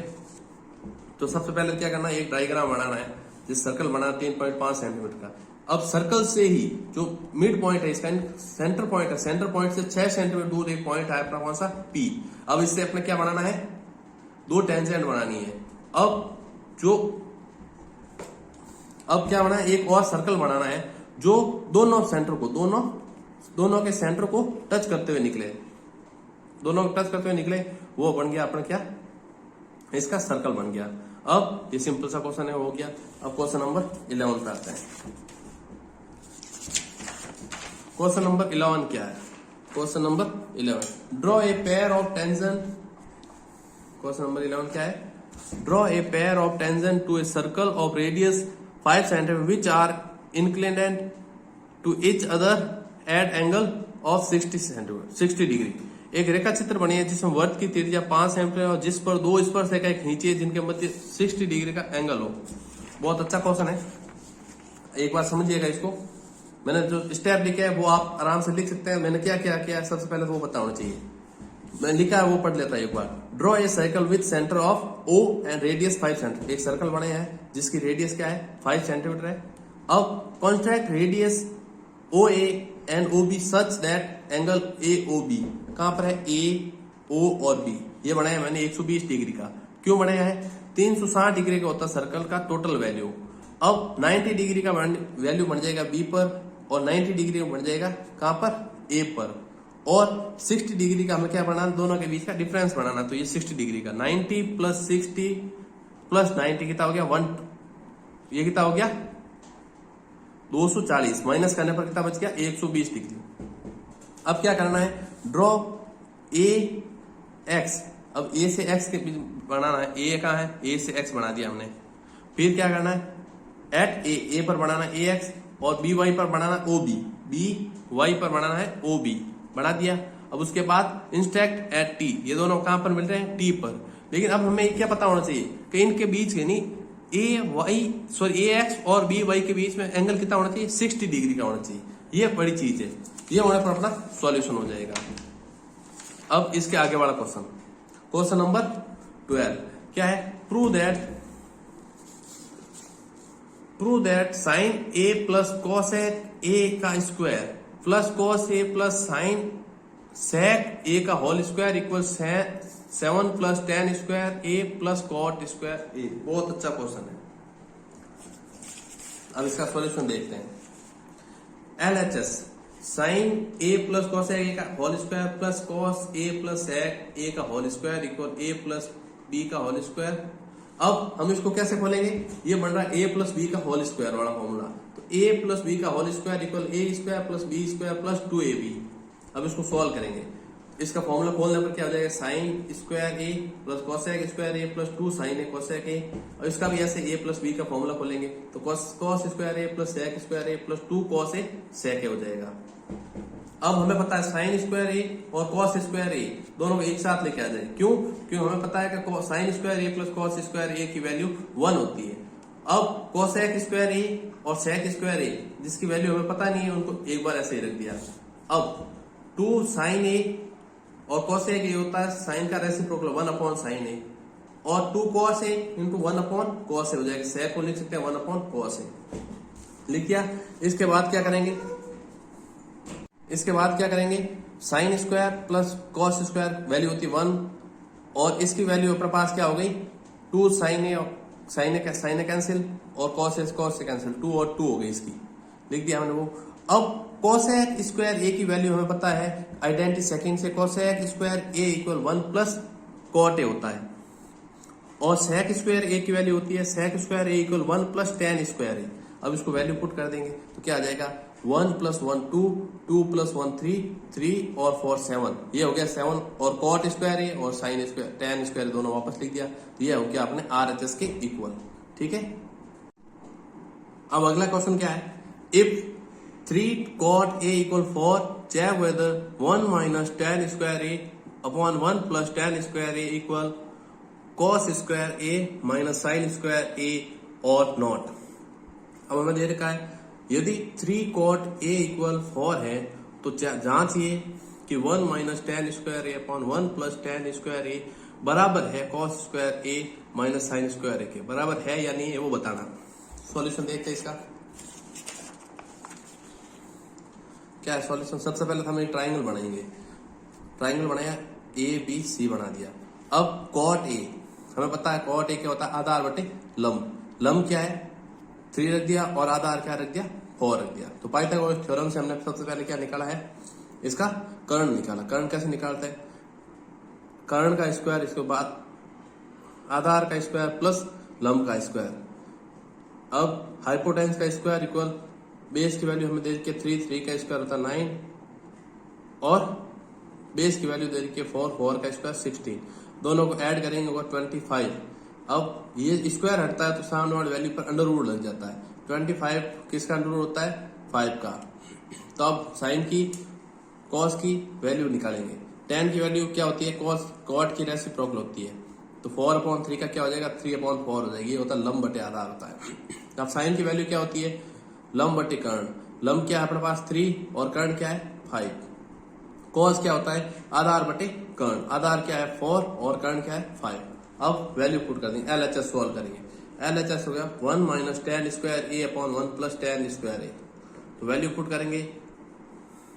[SPEAKER 1] तो सबसे पहले क्या करना है, एक डायग्राम बनाना है जिस सर्कल बना 3.5 सेंटीमीटर का। अब सर्कल से ही जो मिड पॉइंट है, इसका सेंटर पॉइंट है, सेंटर पॉइंट से 6 सेंटीमीटर दूर एक पॉइंट है अपना कौन सा, P। अब इससे अपने क्या बनाना है, 2 टेंजेंट बनानी है। अब क्या बनाना है, एक और सर्कल बनाना है जो दोनों सेंटर को, दोनों के सेंटर को टच करते हुए निकले, दोनों को टच करते हुए निकले, वो बन गया अपना क्या, इसका सर्कल बन गया। अब ये सिंपल सा क्वेश्चन है, हो गया। अब क्वेश्चन नंबर 11 पे आते हैं। क्वेश्चन नंबर 11 क्या है, question number 11, draw a pair of tangent. Question number 11 क्या है, draw a pair of tangent to a circle of radius 5 centimetre which are inclined to each other at angle of 60 centimetre 60 degree. एक रेखा चित्र बनी है जिसमें वर्त की त्रिज्या 5 सेंटीमीटर और जिस पर 2 स्पर्शरेखाएं खींची है जिनके मध्य 60 डिग्री का एंगल हो। बहुत अच्छा क्वेश्चन है, एक बार समझिएगा इसको। मैंने जो स्टेप लिखे है वो आप आराम से लिख सकते हैं। मैंने क्या क्या किया, सबसे पहले तो वो पता होना चाहिए। मैंने लिखा है वो पढ़ लेता है एक बार। Draw a circle with centre of O and radius 5 centimetre. एक सर्कल बने हैं जिसकी रेडियस क्या है, 5 सेंटीमीटर है। अब construct radius OA and OB such that angle AOB कहां पर है, A, O और B। ये बनाया मैंने 120 डिग्री का। क्यों बनाया है, 360 डिग्री का होता है सर्कल का टोटल वैल्यू, अब 90 डिग्री का वैल्यू बन जाएगा बी पर और 90 डिग्री बन जाएगा कहां पर ए पर, और 60 डिग्री का हमें क्या बनाना, दोनों के बीच का डिफरेंस बनाना। तो ये 60 डिग्री का 90 प्लस 60 प्लस 90 कितना हो गया 1, ये कितना हो गया 240, माइनस करने पर कितना बच गया 120 डिग्री। अब क्या करना है, ड्रॉ ए एक्स, अब ए से एक्स के बीच बनाना है, ए कहां है, ए से एक्स बना दिया हमने। फिर क्या करना है, एट ए पर बनाना ए एक्स और बी वाई पर बनाना ओ बी, बी वाई पर बनाना है ओ बी, बना दिया। अब उसके बाद इंस्टेक्ट एट टी, ये दोनों कहां पर मिल रहे हैं टी पर। लेकिन अब हमें क्या पता होना चाहिए कि इनके बीच के नहीं ए एक्स और बी वाई के बीच में एंगल कितना होना चाहिए 60 डिग्री का होना चाहिए। ये बड़ी चीज है, ये होने पर अपना सॉल्यूशन हो जाएगा। अब इसके आगे वाला क्वेश्चन, क्वेश्चन नंबर 12 क्या है, prove that sine a plus cosec a का square plus cos a plus sine sec a का whole square equal 7 plus tan square A plus cot square a. बहुत अच्छा क्वेश्चन है। अब इसका सॉल्यूशन देखते हैं। LHS sine a plus cosec a का whole square plus cos a plus sec a का whole square equal a plus B का होल स्क्वायर। अब हम इसको कैसे खोलेंगे, ये बन रहा है ए प्लस बी का होल स्क्वायर वाला फॉर्मूला। तो ए प्लस बी का whole square equal a square plus B square plus 2ab। अब इसको सॉल्व करेंगे, इसका फॉर्मूला खोलने पर क्या हो जाएगा, sine square A plus cosec square A plus 2 sine A cosec A. और इसका भी ऐसे ए प्लस बी का फॉर्मूला खोलेंगे तो cos square A plus sec square A plus 2 cos A sec A हो जाएगा। अब हमें पता है साइन स्क्वायर ए और कॉस स्क्वायर ए दोनों को एक साथ लेके आ जाए। क्यों, क्योंकि हमें पता है कि साइन स्क्वायर ए प्लस कॉस स्क्वायर ए की वैल्यू 1 होती है। अब कॉसेक स्क्वायर ए और सेक स्क्वायर ए जिसकी वैल्यू हमें पता नहीं है, उनको एक बार ऐसे ही रख दिया। अब 2 साइन ए और कॉसेक ए होता है साइन का रेसिप्रोकल 1 अपॉन साइन ए, और 2 cos A into 1 upon cos A हो जाएगा। सेक को लिख सकते हैं 1 अपॉन कॉस ए, लिख दिया। इसके बाद क्या करेंगे, sine square plus cos square value होती है 1, और इसकी वैल्यू अपने पास क्या हो गई 2 साइन ए कैंसिल और कॉस से कैंसिल, 2 और 2 हो गई इसकी, लिख दिया हमने वो। अब कॉसेक स्क्वायर ए की वैल्यू हमें पता है आइडेंटिटी सेकंड से, cosec square A equal 1 plus cot A होता है, और सेक स्क्वायर ए की वैल्यू होती है सेक square A equal 1 plus tan square a. अब इसको वैल्यू पुट कर देंगे तो क्या आ जाएगा 1 प्लस 1 2, 2 प्लस 1 3, 3 और 4 7, ये हो गया 7, और कॉट स्क्वायर ए और साइन स्क्वायर टेन स्क्वायर दोनों वापस लिख दिया। तो ये हो गया आपने RHS के इक्वल। ठीक है, अब अगला क्वेश्चन क्या है, if 3 cot a equal 4 check whether 1 minus tan square a upon 1 plus tan square a equal cos square a minus sin square a और नॉट। अब हमें दे रखा है यदि 3 cot a इक्वल 4 है तो जांचिए कि 1 minus ten square a upon 1 plus tan square ए बराबर है cos स्क्वायर ए माइनस साइन स्क्वायर ए के, बराबर है या नहीं है वो बताना। सॉल्यूशन देखते हैं इसका क्या है सॉल्यूशन। सबसे पहले हम एक ट्राइंगल बनाएंगे, ट्राइंगल बनाया ABC बना दिया। अब cot A हमें पता है cot A क्या होता है आधार बटे लंब, लंब क्या है 3 रख दिया और आधार क्या रख दिया 4 रख दिया। तो पाइथागोरस थ्योरम से हमने सबसे पहले क्या निकाला है इसका कर्ण निकाला। कर्ण कैसे निकालते हैं, कर्ण का स्क्वायर इसके बाद आधार का स्क्वायर प्लस लंब का स्क्वायर। अब हाइपोटेन्यूस का स्क्वायर इक्वल बेस की वैल्यू हमें दे रखी है 3 का स्क्वायर होता है 9 और बेस की वैल्यू दे रखी है 4 का स्क्वायर 16, दोनों को ऐड करेंगे होगा 25। अब ये स्क्वायर हटता है तो सामने वाली वैल्यू पर अंडर रूट लग जाता है। 25 किसका अंडर रूट होता है 5 का। तो अब साइन की कॉस की वैल्यू निकालेंगे। टेन की वैल्यू क्या होती है कॉट की रेसिप्रोकल होती है, तो 4/3 का क्या हो जाएगा 3/4 हो जाएगी, ये होता है लंब बटे आधार होता है। अब साइन की वैल्यू क्या होती है लंब बटे कर्ण, लंब क्या है अपने पास 3 और कर्ण क्या है 5। कॉस क्या होता है आधार बटे कर्ण, आधार क्या है 4 और कर्ण क्या है 5। अब वैल्यू पुट कर देंगे, LHS सॉल्व करेंगे। LHS हो गया 1 minus ten square a upon 1 plus tan square ए। तो वैल्यू पुट करेंगे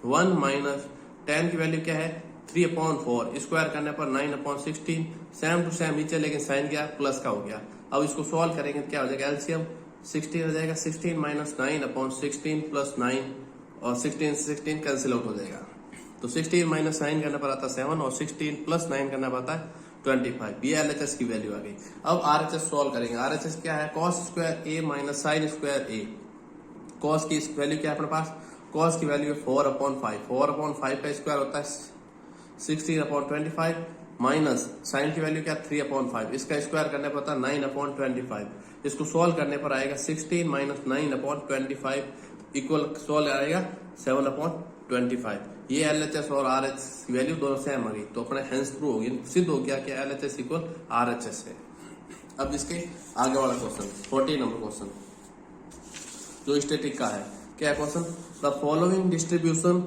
[SPEAKER 1] 1 माइनस टेन की वैल्यू क्या है 3/4, स्क्वायर करने पर 9/16, सेम टू सेम नीचे लेकिन साइन क्या प्लस का हो गया। अब इसको सॉल्व करेंगे क्या हो जाएगा एलसीएम 16 हो जाएगा 16 माइनस 9 अपॉन 16 प्लस 9 और 16 से 16 कैंसिल आउट हो जाएगा। तो 16 माइनस 9 करना पड़ता 7 और 16 प्लस 9 करना पड़ता है 25। ये LHS की वैल्यू आ गई। अब RHS सॉल्व करेंगे। RHS क्या है? cos square a minus sine square a। cos की वैल्यू क्या है अपने पास? cos की वैल्यू है 4/5। 4/5 का स्क्वायर होता है 16/25 माइनस साइन की वैल्यू क्या? 3/5। इसका स्क्वायर करने पर होता है 9/25। इसको सॉल्व करने पर आएगा 16 माइनस 9/25 इक्वल सॉल्व आएगा 7/25। ये LHS और RHS की वैल्यू दोनों सेम आ गई, तो अपने हेंस प्रूव हो गई, सिद्ध हो गया कि LHS इक्वल RHS है। अब इसके आगे वाला क्वेश्चन 40 नंबर क्वेश्चन जो स्टैटिक का है। क्या question? The following distribution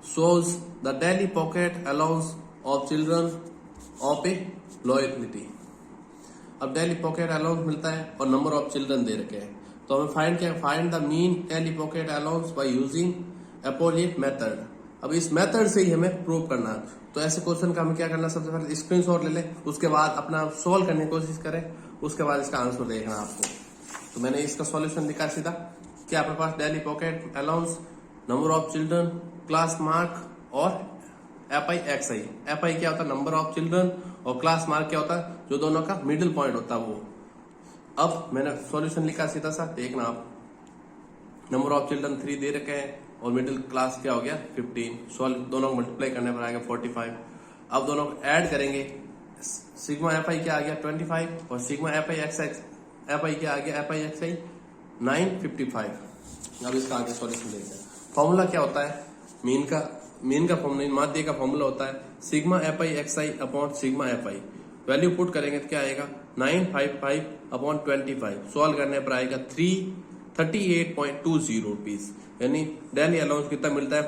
[SPEAKER 1] shows the daily pocket allowance of children of a locality। अब डेली पॉकेट अलाउंस मिलता है और नंबर ऑफ चिल्ड्रन दे रखे हैं, तो हमें find the mean daily pocket allowance by using opposite method. अब इस मेथड से ही हमें प्रूव करना है। तो ऐसे क्वेश्चन का हमें क्या करना है? सबसे पहले स्क्रीनशॉट ले लें, उसके बाद अपना सोल्व करने की कोशिश करें, उसके बाद इसका आंसर देखना आपको। तो मैंने इसका सॉल्यूशन लिखा सीधा। क्या अपने पास? Daily pocket allowance, number of children, class mark और FI/XI। FI क्या होता है? नंबर ऑफ चिल्ड्रन, और क्लास मार्क क्या होता है? जो दोनों का मिडिल पॉइंट होता है वो। अब मैंने सॉल्यूशन लिखा सीधा सा, देखना आप। नंबर ऑफ चिल्ड्रन 3 दे रखे हैं और मिडिल क्लास क्या हो गया 15। सॉल्व दोनों को मल्टीप्लाई करने पर आएगा 45। अब दोनों को ऐड करेंगे, सिग्मा FI क्या आ गया 25 और सिग्मा FI क्या आ गया FI/XI 955। अब इसका आगे सॉल्यूशन देखते हैं। फॉर्मूला क्या होता है? मीन का फॉर्मूला, माध्य का फॉर्मूला होता है sigma FI/XI upon sigma FI। Value put करेंगे तो क्या आएगा 955/25। सॉल्व करने पर आएगा 38.20 रुपीज। यानी डेली अलाउंस कितना मिलता है?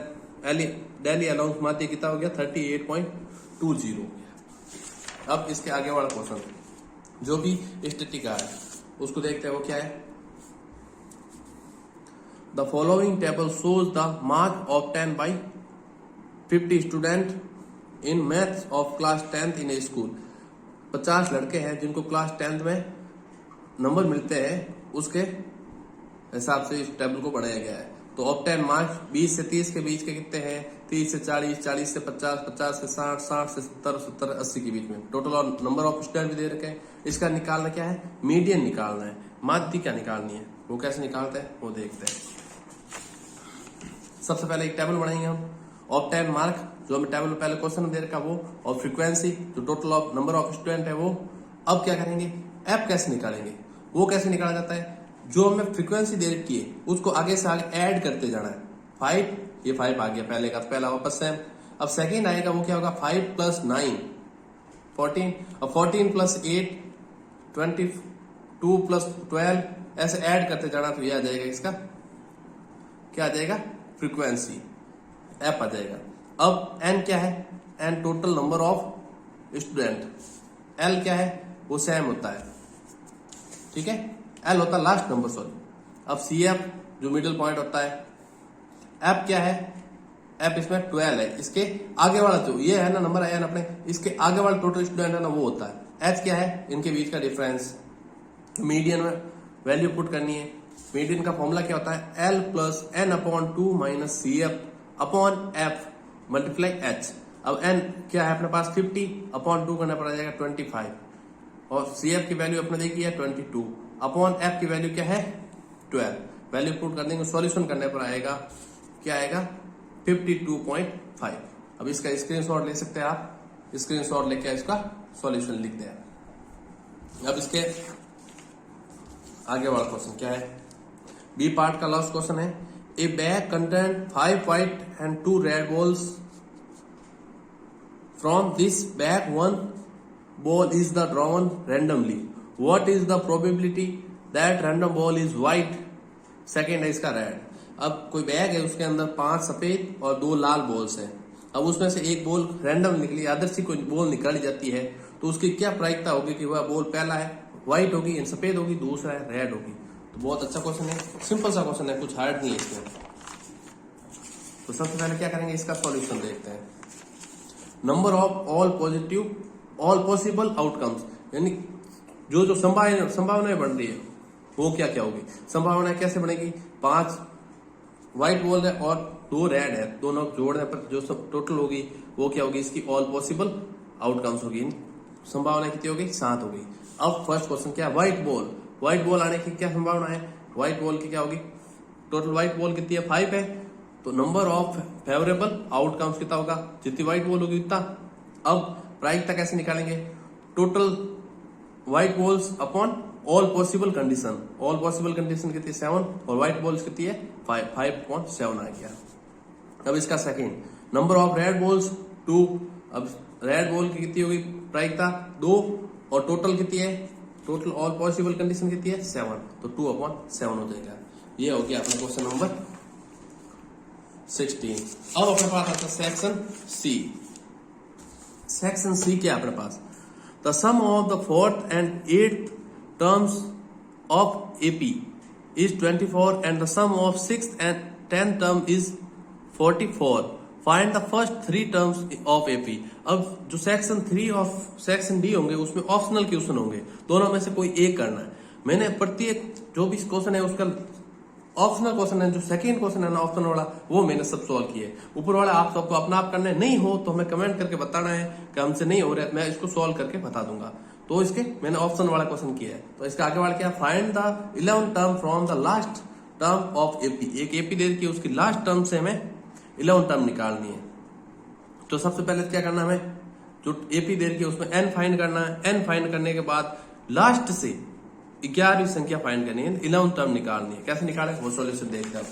[SPEAKER 1] डेली अलाउंस माध्य कितना हो गया 38.20। अब इसके आगे वाला क्वेश्चन जो भी स्टैटिक का है उसको देखते हैं, वो क्या है? The following table shows the mark of 10 by 50 student in maths of class 10th in a school। 50 लड़के हैं जिनको क्लास 10th में नंबर मिलते हैं, उसके हिसाब से इस टेबल को बनाया गया है। तो ऑफ 10 मार्क्स 20 से 30 के बीच के कितने हैं? 30 से 40, 40 से 50, 50 से 60, 60 से 70, 70 80 के बीच में टोटल। और नंबर ऑफ स्टूडेंट भी दे रखे हैं। इसका निकालना क्या है? मीडियन निकालना है। माध्य क्या निकालनी है? वो कैसे निकालते हैं वो देखते हैं। सबसे पहले एक टेबल बनाएंगे हम ऑफ 10 मार्क, जो हमें टेबल में पहले क्वेश्चन में दे रखा वो, और फ्रीक्वेंसी जो total of number of student है वो। अब क्या करेंगे? एफ कैसे निकालेंगे? वो कैसे निकाला जाता है? जो हमें फ्रीक्वेंसी दे रखी है उसको आगे से आगे ऐड करते जाना है। 5, ये 5 आ गया पहले का, पहला वापस सेम। अब सेकेंड आएगा, वो क्या होगा 5 + 9 14, और 14 + 8 22 + 12, ऐसे ऐड करते जाना। तो ये आ जाएगा इसका क्या आ जाएगा? फ्रीक्वेंसी एफ आ जाएगा। अब एन क्या है? N total number of student. L क्या है? वो सेम होता है, ठीक है, एल होता है लास्ट नंबर, सॉरी। अब CF जो मिडिल पॉइंट होता है। एफ क्या है? एफ इसमें 12 है। इसके आगे वाला जो ये है ना नंबर एन अपने, इसके आगे वाला टोटल स्टूडेंट है ना वो होता है। एच क्या है? इनके बीच का डिफरेंस। मीडियन में वैल्यू पुट करनी है। मीडियन का फॉर्मूला क्या होता है? L + n/2 - CF/F × H। अब n क्या है अपने पास 50/2 करना पड़ जाएगा 25, और CF की वैल्यू अपने देखी है 22, F की वैल्यू क्या है 12। वैल्यू पुट कर देंगे, सॉल्यूशन करने पर आएगा क्या आएगा 52.5। अब इसका स्क्रीनशॉट ले सकते हैं आप, स्क्रीनशॉट लेके इसका सॉल्यूशन लिख दें। अब इसके आगे वाला क्वेश्चन क्या है? बी पार्ट का लास्ट क्वेश्चन है। ए bag content 5 white and 2 red balls। From this bag 1 ball is the drawn randomly। What is the probability that random ball is white? Second है इसका रेड। अब कोई बैग है, उसके अंदर 5 सफेद और 2 लाल बॉल्स हैं। अब उसमें से एक बॉल रैंडम निकली, अदर से कोई बॉल निकाली जाती है, तो उसकी क्या प्रायिकता होगी कि वह बॉल पहला है व्हाइट होगी, सफेद होगी, दूसरा है रेड होगी। तो बहुत अच्छा क्वेश्चन है, सिंपल सा क्वेश्चन है, कुछ हार्ड नहीं है इसमें। तो सबसे पहले क्या करेंगे, इसका सॉल्यूशन देखते हैं। Number of all possible outcomes, यानी जो संभावनाएं बन रही है वो क्या क्या होगी, संभावना कैसे बनेगी, 5 व्हाइट बॉल है और 2 रेड है, दोनों जोड़ने पर जो सब टोटल होगी वो क्या होगी, इसकी ऑल पॉसिबल आउटकम्स होगी। संभावना कितनी होगी, 7 होगी। अब फर्स्ट क्वेश्चन क्या है, व्हाइट बॉल आने की क्या संभावना है, व्हाइट बॉल की क्या होगी, टोटल व्हाइट बॉल कितनी है, 5 है, तो नंबर ऑफ फेवरेबल आउटकम्स कितना होगा, जितनी व्हाइट बॉल होगी उतना। अब प्रायिकता कैसे निकालेंगे, total white balls upon all possible condition कितनी है, 7, और व्हाइट बॉल्स कितनी है, 5.7 आ गया। अब इसका second, number of red balls 2, अब रेड बॉल की कितनी होगी प्रायिकता 2, और टोटल कितनी है, टोटल ऑल पॉसिबल कंडीशन कितनी है, 7, तो 2/7 हो जाएगा। ये हो गया अपना क्वेश्चन नंबर 16। अब अपने पास आता है सेक्शन सी क्या है अपने पास, the sum of the 4th and 8th terms of AP is 24 and the sum of 6th and 10th term is 44. Find the first 3 terms of AP. अब जो सेक्शन 3 और सेक्शन डी होंगे उसमें optional question होंगे, दोनों में से कोई एक करना है। मैंने प्रत्येक जो भी क्वेश्चन है उसका ऑप्शनल क्वेश्चन है, जो सेकंड क्वेश्चन है ना ऑप्शनल वाला, वो मैंने सब सॉल्व किए। ऊपर वाला आप सबको अपना आप करना है, नहीं हो तो हमें कमेंट करके बताना है कि हमसे नहीं हो रहा है, मैं इसको सॉल्व करके बता दूंगा। तो इसके मैंने ऑप्शन वाला क्वेश्चन किया है। तो इसका आगे वाला क्या, find the 11th term from the last term of AP. एक एपी दे रखी है, उसकी लास्ट टर्म से हमें 11th टर्म निकालनी है। तो सबसे पहले क्या करना है, हमें जो एपी दे रखी है उसमें एन फाइंड करना है। एन फाइंड करने के बाद लास्ट से 11वीं संख्या फाइंड करनी है, 11th टर्म निकालनी है। कैसे निकाले वो सॉल्यूशन देखते हैं।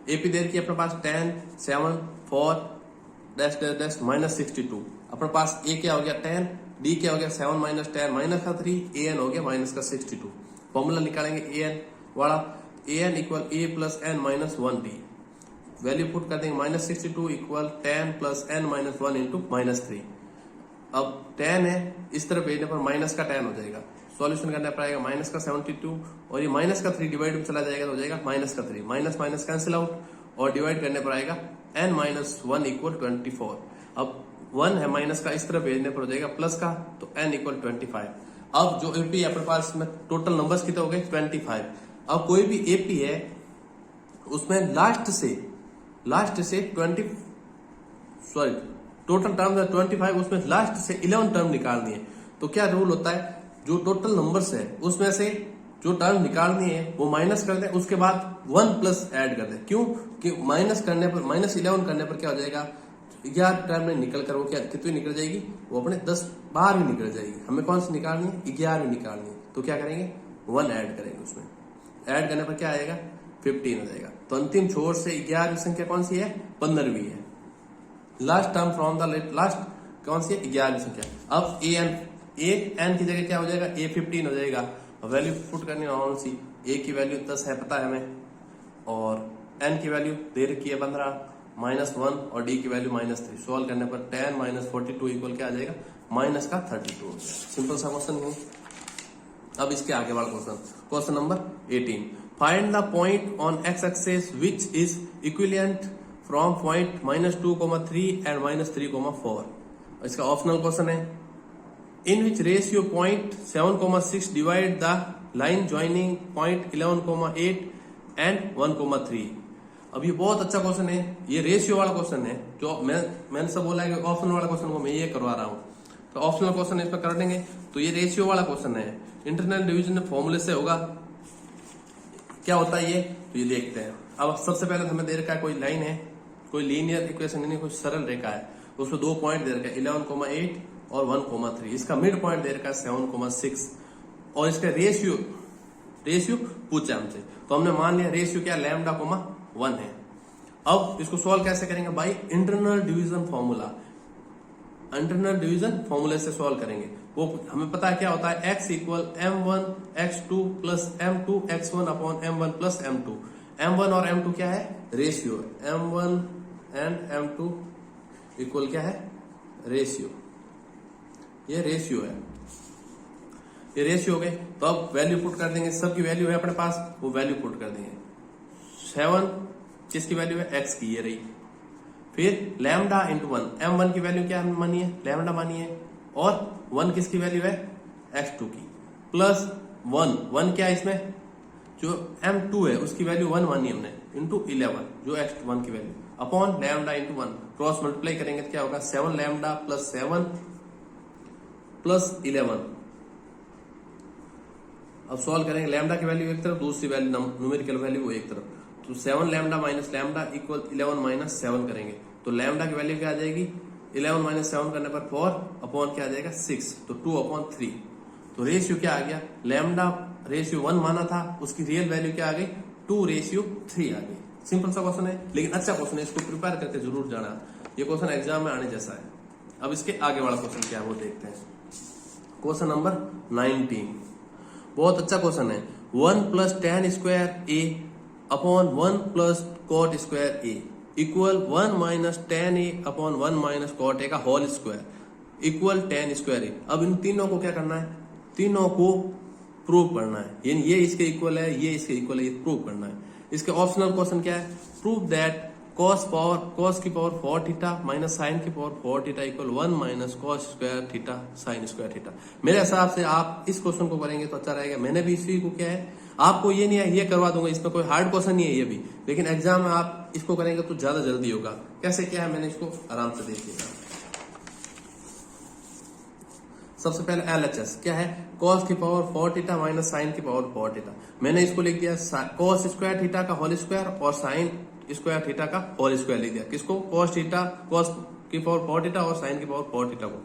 [SPEAKER 1] एपी दे रखी है अपने पास 10, 7, 4 -62। अपने पास ए क्या हो गया 10, डी क्या हो गया 7 - 10 -3, ए एन हो गया -62। फॉर्मूला निकालेंगे ए एन वाला, a N equal a plus n -1 d. Value put कर देंगे -62 इक्वल 10 + n - 1 इंटू -3। अब 10 है, इस तरफ भेजने पर माइनस का 10 हो जाएगा, सॉल्यूशन करना पड़ेगा -72, और ये -3 डिवाइड में चला जाएगा तो हो जाएगा -3, माइनस माइनस कैंसिल आउट, और डिवाइड करने पर आएगा n - 1 = 24। अब 1 है माइनस का, इस तरफ भेजने पर हो जाएगा प्लस का, तो n = 25। अब जो एपी अपने पास में टोटल नंबर्स कितने हो गए 25। अब कोई भी एपी है उसमें लास्ट से 20 टोटल टर्म है 25, उसमें लास्ट से 11 टर्म निकालनी है। तो क्या रूल होता है, जो टोटल नंबर्स है उसमें से जो टर्म निकालनी है वो माइनस कर दें, उसके बाद 1+ ऐड कर दें। क्यों कि माइनस करने पर -11 करने पर क्या हो जाएगा, 11 टर्म में निकल कर वो क्या कितनी निकल जाएगी, वो अपने 12वीं निकल जाएगी। हमें कौन सी निकालनी है, 11वीं निकालनी है। तो क्या करेंगे 1 ऐड करेंगे, उसमें ऐड करने पर क्या आएगा 15 हो जाएगा। तो अंतिम छोर से 11वीं संख्या कौन सी है, 15वीं है। Last term from the last कौन सी है, 11वीं संख्या। अब ए एन की जगह क्या हो जाएगा, ए 15 हो जाएगा। वैल्यू पुट करनी है सी, ए की वैल्यू 10 है पता है हमें, और एन की वैल्यू दे रखी है 15 -1, और डी की वैल्यू -3। सॉल्व करने पर 10 - 42 इक्वल क्या आ जाएगा -32। सिंपल सा क्वेश्चन है। अब इसके आगे वाला question number 18, find the point on x axis which is equivalent from point -2,3 and -3,4। इसका ऑप्शनल क्वेश्चन है। In which ratio point 7,6 divide the line joining point 11,8 and 1,3। अब ये बहुत अच्छा क्वेश्चन है, ये रेशियो वाला क्वेश्चन है। जो मैंने सब बोला है कि ऑप्शनल वाला क्वेश्चन को मैं ये करवा रहा हूँ, तो ऑप्शनल क्वेश्चन इसमें कर देंगे। तो ये रेशियो वाला क्वेश्चन है, इंटरनल डिवीजन फॉर्मूले से होगा। क्या होता है ये, तो ये देखते हैं। अब सबसे पहले हमें दे रखा है कोई लाइन है, कोई लीनियर इक्वेशन नहीं, कोई सरल रेखा है, उसमें 2 पॉइंट दे रखा है 11,8 और 1,3। इसका मिड पॉइंट दे रखा है 7,6, और इसका रेशियो पूछा हमसे, तो हमने मान लिया रेशियो क्या λ,1 है। अब इसको सॉल्व कैसे करेंगे, by internal division formula. Internal division फॉर्मूले से सॉल्व करेंगे। वो हमें पता है क्या होता है, x = m1 x2 + m2 x1 / m1 + m2। m1 और m2 क्या है, ratio. m1 and m2 equal क्या है, रेशियो। ये रेशियो है, ये रेशियो हो गए। तो अब वैल्यू पुट कर देंगे, सबकी वैल्यू है अपने पास, वो वैल्यू पुट कर देंगे। 7 किसकी वैल्यू है, x की, ये रही। फिर λ × 1, m1 की वैल्यू क्या मानी है, λ मानी है, और 1 किसकी वैल्यू है, x2 की, प्लस वन क्या है इसमें, जो m2 है उसकी वैल्यू 1 मानी हमने, इंटू 11 जो x1 की value upon lambda into 1, cross multiply करेंगे तो क्या होगा 7 लैम्डा प्लस 7 प्लस 11। अब सॉल्व करेंगे, लैम्डा की वैल्यू एक तरफ, दूसरी वैल्यू न्यूमेरिकल वैल्यू वो एक तरफ, तो 7 lambda minus lambda equal 11 minus 7 करेंगे तो लैम्डा की वैल्यू क्या आ जाएगी, 11 माइनस 7 करने पर 4 अपॉन क्या आ जाएगा 6, तो 2 अपॉन 3। तो रेशियो क्या आ गया, लैम्डा रेशियो 1 माना था, उसकी रियल वैल्यू क्या आ गई 2:3 आ गई। सिंपल सा क्वेश्चन है, लेकिन अच्छा क्वेश्चन है, इसको प्रिपेयर करके जरूर जाना, ये क्वेश्चन एग्जाम में आने जैसा है। अब इसके आगे वाला क्वेश्चन क्या है वो देखते हैं। क्वेश्चन नंबर 19 बहुत अच्छा क्वेश्चन है। 1 plus tan square a upon 1 plus cot square A equal 1 minus tan a upon 1 minus cot a का whole square equal tan square a. अब इन तीनों को क्या करना है, तीनों को प्रूव करना है, यानी ये इसके इक्वल है, ये इसके इक्वल है, ये प्रूव करना है। इसके ऑप्शनल क्वेश्चन क्या है, प्रूव दैट cos की पावर 4 थीटा माइनस साइन की power 4 theta equal 1 minus cos square theta sine square theta. मेरे हिसाब से आप इस क्वेश्चन को करेंगे तो अच्छा रहेगा। मैंने भी इसी को क्या है, आपको ये नहीं है, ये करवा दूंगा, इसमें कोई हार्ड क्वेश्चन नहीं है ये भी, लेकिन एग्जाम में आप इसको करेंगे तो ज्यादा जल्दी होगा। कैसे क्या है मैंने इसको आराम से देखिएगा। सबसे पहले LHS क्या है, cos की पावर 4 थीटा माइनस साइन की पावर 4 थीटा। मैंने इसको लिख दिया cos स्क्वायर थीटा का होल स्क्वायर और साइन स्क्वायर थीटा का होल स्क्वायर लिख दिया। किसको, cos की पावर 4 थीटा और साइन की पावर 4 थीटा को।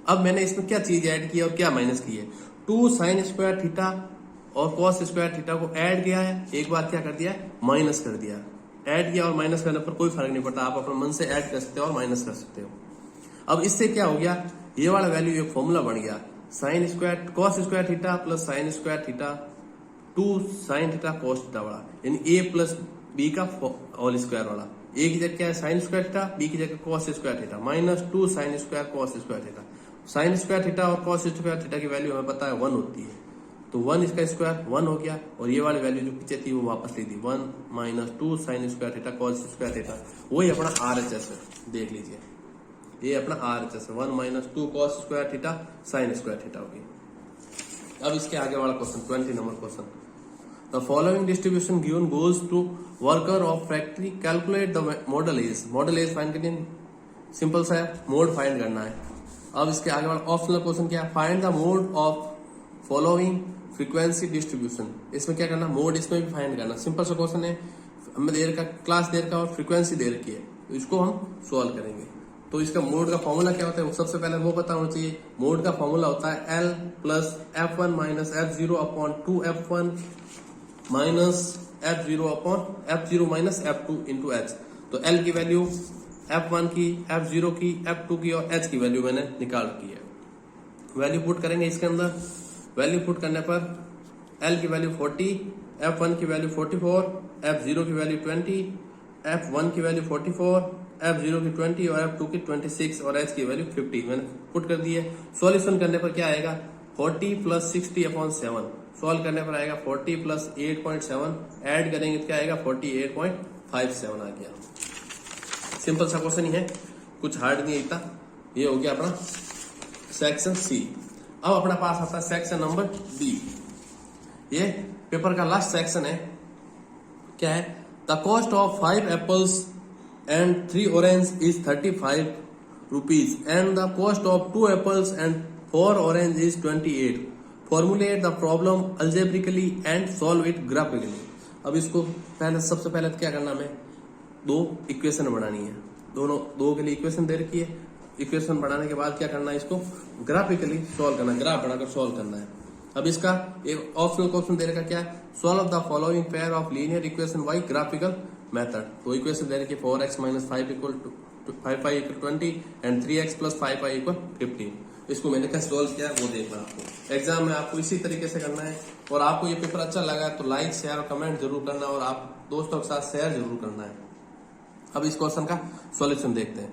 [SPEAKER 1] अब मैंने इसमें क्या चीज ऐड की है और क्या माइनस की है, 2 साइन स्क्वायर थीटा और cos स्क्वायर थीटा को ऐड किया है, एक बार क्या कर दिया है माइनस कर दिया। ऐड किया और माइनस करने पर कोई फर्क नहीं पड़ता, आप अपने मन से ऐड कर सकते हो और माइनस कर सकते हो। अब इससे क्या हो गया, ये वाला वैल्यू एक फॉर्मूला बन गया, sine square cos square theta plus sign square theta 2 sine theta cos theta वाला, यानी ए प्लस बी का होल स्क्वायर वाला। ए की जगह क्या है साइन स्क्वायर थीटा, बी की जगह cos square theta minus 2 sine square cos square theta. Sine square theta और कॉस स्क्वायर थीटा की वैल्यू हमें पता है 1 होती है, तो 1 इसका स्क्वायर 1 हो गया, और ये वाली वैल्यू जो पीछे थी वो वापस ली थी 1 minus 2 sign square theta cos square theta. वही अपना RHS है, देख लीजिए ये अपना RHS है 1 minus 2 cos square theta sine square theta होगी। अब इसके आगे वाला question 20 number question, the following distribution given goes to worker of factory, calculate the model age find करनी, सिंपल सा है, मोड फाइंड करना है। अब इसके आगे वाला ऑप्शनल क्वेश्चन क्या है, find the mode of following frequency distribution. इसमें क्या करना, मोड इसमें भी फाइंड करना। सिंपल सा क्वेश्चन है, हमें देर का क्लास देर का और फ्रीक्वेंसी देर की है, तो इसको हम सॉल्व करेंगे। तो इसका मोड का फॉर्मूला क्या होता है, सबसे पहले वो पता होना चाहिए। मोड का फॉर्मूला होता है L plus F1 minus F0 upon 2F1 minus F0 upon F0 minus F2 into H। तो L की वैल्यू F1 की, F0 की, F2 की और H की वैल्यू मैंने निकाल की है। वैल्यू पुट करेंगे इसके अंदर, वैल्यू पुट करने पर L की वैल्यू 40, F1 की वैल्यू 44, F0 की वैल्यू 20, F1 की वैल्यू 44, F0 की 20 और F2 की 26 और H की वैल्यू 50 मैंने पुट कर दी है। सॉल्यूशन करने पर क्या आएगा, 40 प्लस 60 अपॉन 7। सॉल्व करने पर आएगा 40 प्लस 8.7, ऐड करेंगे तो क्या आएगा 48.57 आ गया। सिंपल सा क्वेश्चन ही है, कुछ हार्ड नहीं इतना। ये हो गया अपना सेक्शन C। अब अपना पास आता है सेक्शन नंबर D। ये पेपर का लास्ट सेक्शन है। क्या है, the cost of 5 apples and 3 orange is 35 rupees and the cost of 2 apples and 4 orange is 28. Formulate the problem algebraically and solve it graphically. अब इसको सबसे पहले क्या करना, हमें दो इक्वेशन बनानी है, दो के लिए इक्वेशन दे रखी है। इक्वेशन बनाने के बाद क्या करना है, इसको ग्राफिकली सॉल्व करना है, ग्राफ बनाकर सॉल्व करना है। अब इसका एक ऑप्शनल क्वेश्चन दे रखा क्या है, solve the following pair of linear equation by graphical method. तो इक्वेशन दे रखी 4x minus 5 equal 5y equal 20 and 3x plus 5y equal 15। इसको मैंने कैसे सॉल्व किया वो देखना आपको। एग्जाम में आपको इसी तरीके से करना है। और आपको ये पेपर अच्छा लगा तो लाइक शेयर और कमेंट जरूर करना, और आप दोस्तों के साथ शेयर जरूर करना है। अब इस क्वेश्चन का सॉल्यूशन देखते हैं।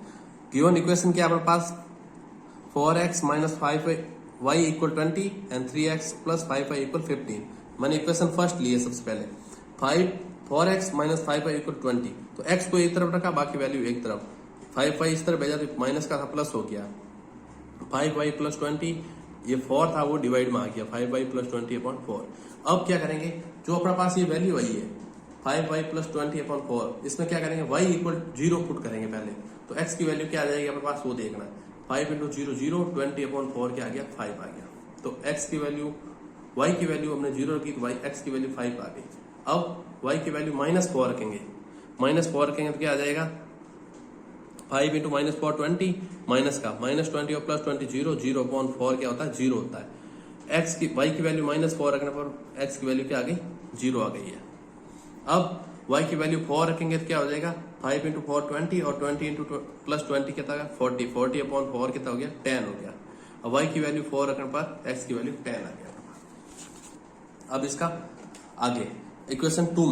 [SPEAKER 1] गिवन इक्वेशन क्या हमारे पास, 4x minus 5y equal 20 and 3x plus 5y equal 15। मैंने इक्वेशन फर्स्ट ली है सबसे पहले, 4x माइनस 5y इक्वल 20। तो x को एक तरफ रखा, बाकी वैल्यू एक तरफ, 5y इस तरफ भेजा तो माइनस का प्लस हो गया, 5y प्लस 20 ये 4 था वो डिवाइड में आ गया 5y प्लस 20/4। अब क्या करेंगे, जो अपने पास ये वैल्यू आई है 5y प्लस 20/4, इसमें क्या करेंगे y इक्वल 0 पुट करेंगे पहले। तो x की वैल्यू क्या आ जाएगी अपने पास वो देखना है। 5 इंटू 0 0, 20/4 क्या आ गया 5 आ गया। तो x की वैल्यू y की वैल्यू हमने 0 रखी तो x की वैल्यू 5 आ गई। अब y की वैल्यू -4 रखेंगे, -4 रखेंगे तो क्या आ जाएगा 5 इंटू -4 20, माइनस का -20 और प्लस 20 0, 0/4 क्या होता है 0 होता है। x की y की वैल्यू -4 रखने पर x की वैल्यू क्या आ गई 0 आ गई है। अब y की वैल्यू 4 रखेंगे तो क्या हो जाएगा 5 इंटू 4 20 और 20 इंटू प्लस 20 कितना होगा 40, 40/4 कितना हो गया 10 हो गया। अब y की वैल्यू 4 रखने पर x की वैल्यू 10 आ गया। अब इसका आगे इक्वेशन 2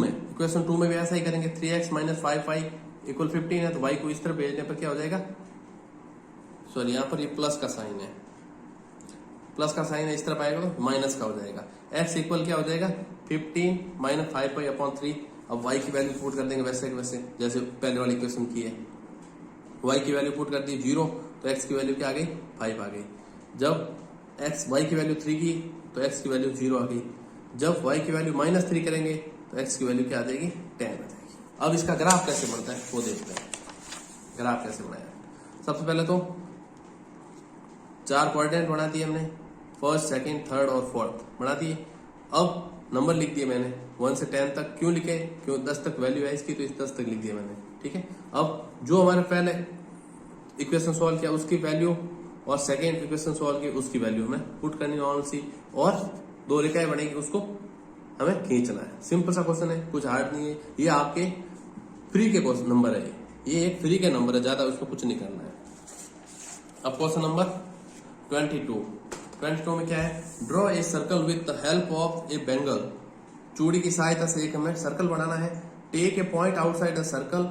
[SPEAKER 1] में भी ऐसा ही करेंगे। 3x माइनस 5y इक्वल 15 है तो y को इस तरफ भेजने पर क्या हो जाएगा, सॉरी यहाँ पर ये प्लस का साइन है, प्लस का साइन है इस तरफ आएगा तो माइनस का हो जाएगा। x इक्वल क्या हो जाएगा 15 माइनस 5y/3। अब y की वैल्यू पुट कर देंगे वैसे वैसे जैसे पहले वाली इक्वेशन की है। y की वैल्यू पुट कर दी 0 तो x की वैल्यू क्या आ गई 5 आ गई। जब y की वैल्यू 3 की तो x की वैल्यू 0 आ गई। जब y की वैल्यू -3 करेंगे तो x की वैल्यू क्या आ जाएगी 10 आ जाएगी। अब इसका ग्राफ कैसे बनता है वो देखते हैं। ग्राफ कैसे बनाया, सबसे पहले तो 4 क्वाड्रेंट बना दिए हमने, फर्स्ट सेकंड थर्ड और फोर्थ बना दिए। अब नंबर लिख दिए मैंने 1 से 10 तक। क्यों लिखे, क्यों 10 तक वैल्यू है इसकी तो इस 10 तक लिख दिया मैंने, ठीक है। अब जो हमारे पहले इक्वेशन सॉल्व किया उसकी वैल्यू और सेकेंड इक्वेशन सॉल्व की उसकी वैल्यू हमें पुट करनी नॉर्मल सी, और 2 रेखाएं बनेगी उसको हमें खींचना है। सिंपल सा क्वेश्चन है, कुछ हार्ड नहीं है। ये आपके फ्री के क्वेश्चन नंबर है, ये एक फ्री के नंबर है, ज्यादा उसको कुछ नहीं करना है। अब क्वेश्चन नंबर 22 में क्या है, draw a circle with the help of a bangle. चूड़ी की सहायता से एक हमें सर्कल बनाना है। Take a point outside the circle,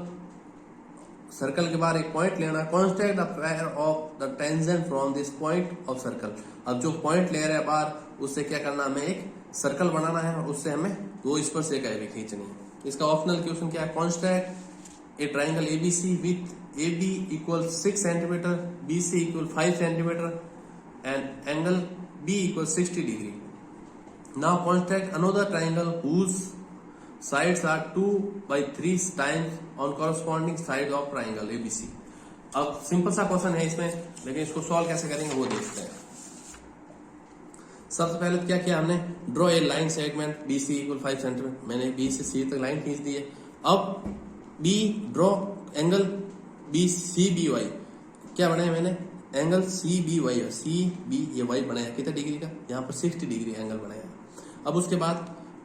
[SPEAKER 1] circle के बाहर एक पॉइंट लेना है। Construct the pair of the tangent from this point of circle. अब जो पॉइंट ले रहे हैं बाहर उससे क्या करना, हमें एक सर्कल बनाना है और उससे हमें 2 स्पर्शरेखाएं भी खींचनी है। इसका ऑप्शनल क्वेश्चन क्या है, construct a triangle ABC with AB equal 6 centimetre, BC equal 5 centimetre and angle B equal 60 degree. Now construct another triangle whose sides are 2/3 times on corresponding side of triangle ABC। अब simple सा question है इसमें, लेकिन इसको solve कैसे करेंगे वो देखते हैं। सबसे पहले क्या किया हमने, draw a line segment BC equal 5 centimetre. मैंने B से C तक लाइन खींच दी है। अब B ड्रॉ एंगल BCBY, क्या बनाया मैंने, एंगल CBY है, CB ये Y बनाया कितने डिग्री का, यहाँ पर 60 डिग्री एंगल बनाया। अब उसके बाद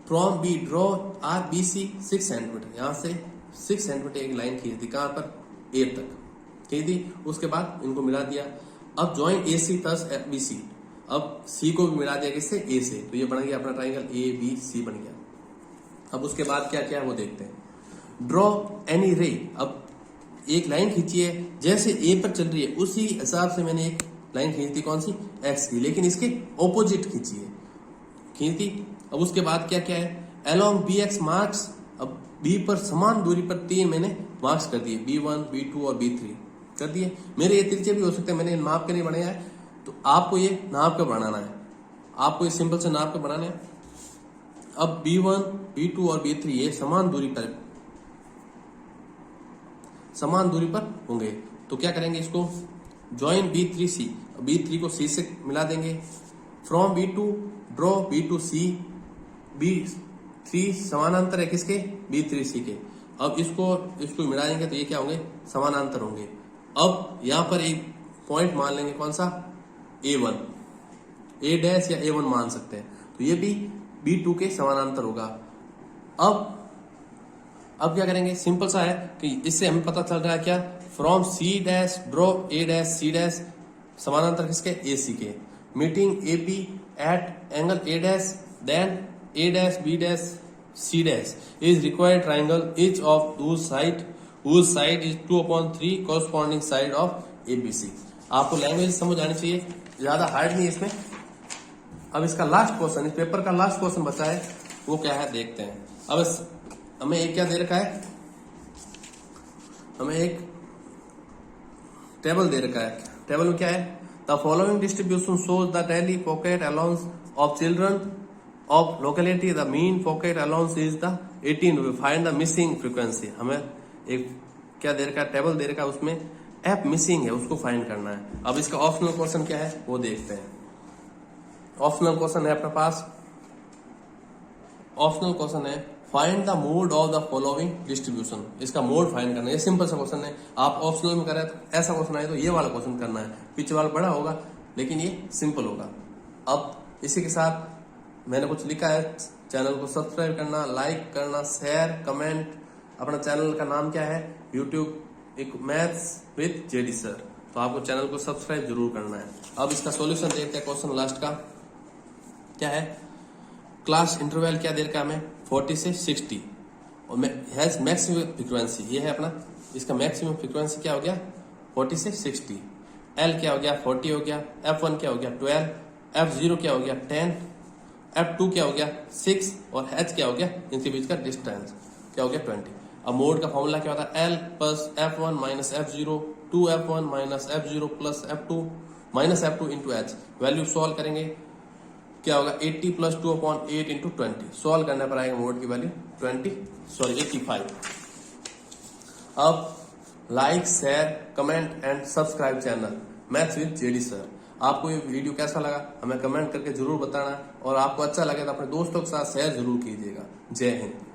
[SPEAKER 1] from B draw RBC 6 centimetre, यहाँ से 6 सेंटीमीटर एक लाइन खींच दी, कहाँ पर A तक खींच दी। उसके बाद इनको मिला दिया। अब ज्वाइन AC प्लस BC, अब C को भी मिला दिया किससे, A से, तो ये बन गया अपना ट्राइंगल ABC बन गया। अब उसके बाद क्या क्या है वो देखते हैं। ड्रॉ एनी रे, अब एक लाइन खींची है, जैसे A पर चल रही है उसी हिसाब से मैंने एक लाइन खींच दी, कौन सी, X की, लेकिन इसके ऑपोजिट खींची है, खींच दी। अब उसके बाद क्या क्या है, अलोंग BX मार्क्स, अब B पर समान दूरी पर 3 मैंने मार्क्स कर दिए, B1 B2 और B3 कर दिए। मेरे ये त्रिज्या भी हो सकते हैं, मैंने नाप के नहीं बनाया है, तो आपको ये नाप के बनाना है, आपको ये सिंपल से नाप के बनाना है। अब B1 B2 और B3 ये समान दूरी पर होंगे, तो क्या करेंगे, इसको ज्वाइन B3C, B3 को C से मिला देंगे। From B2 draw B2C, B3 समानांतर है किसके, B3C के। अब इसको मिलाएंगे तो ये क्या होंगे, समानांतर होंगे। अब यहाँ पर एक पॉइंट मान लेंगे, कौन सा, A1, A डैश या A1 मान सकते हैं, तो ये भी B2 के समानांतर होगा। अब क्या करेंगे, सिंपल सा है कि इससे हमें पता चल रहा है क्या, from C dash draw A dash C dash, समानांतर किसके, AC के। Meeting AB at angle A dash, then A dash B dash C dash is required triangle each of whose side is 2/3 corresponding side of ABC। आपको language समझ आनी चाहिए, ज्यादा hard नहीं है इसमें। अब इसका लास्ट क्वेश्चन, इस पेपर का लास्ट क्वेश्चन बचा है, वो क्या है देखते हैं। अब हमें एक क्या दे रखा है, हमें एक टेबल दे रखा है। टेबल में क्या है, the following distribution shows the daily pocket allowance of children of locality, the mean pocket allowance is the 18, find the missing frequency. हमें एक क्या दे रखा है, टेबल दे रखा है, उसमें ऐप मिसिंग है, उसको फाइंड करना है। अब इसका ऑप्शनल क्वेश्चन क्या है वो देखते हैं। ऑप्शनल क्वेश्चन है अपने पास, ऑप्शनल क्वेश्चन है find the mode of the following distribution. इसका मोड फाइंड करना है, ये सिंपल सा क्वेश्चन है। आप ऑप्शनल में करें तो ऐसा क्वेश्चन आए तो ये वाला क्वेश्चन करना है, पिच वाला बड़ा होगा लेकिन ये सिंपल होगा। अब इसी के साथ मैंने कुछ लिखा है, चैनल को सब्सक्राइब करना, लाइक करना, शेयर, कमेंट। अपना चैनल का नाम क्या है, यूट्यूब एक मैथ्स विद जेडी सर, तो आपको चैनल को सब्सक्राइब जरूर करना है। अब इसका सॉल्यूशन देखते हैं। क्वेश्चन लास्ट का क्या है, क्लास इंटरवल क्या दे रखा है हमें 40 से 60 और हैज मैक्सिमम फ्रीक्वेंसी, ये है अपना, इसका मैक्सिमम फ्रीक्वेंसी क्या हो गया 40 से 60। एल क्या हो गया 40 हो गया, F1 क्या हो गया 12, F0 क्या हो गया 10, F2 क्या हो गया 6 और H क्या हो गया, इनके बीच का डिस्टेंस क्या हो गया 20। अब मोड का फॉर्मूला क्या होता है, L plus F1 minus F0, 2F1 minus F0 plus F2 minus F2 into H। Value solve करेंगे क्या होगा 80 प्लस 2/8 इंटू 20। सॉल्व करने पर आएगा मोड की वैल्यू 85। अब like, share, comment and subscribe channel maths with JD sir. आपको ये वीडियो कैसा लगा हमें कमेंट करके जरूर बताना, और आपको अच्छा लगे तो अपने दोस्तों के साथ शेयर जरूर कीजिएगा। जय हिंद।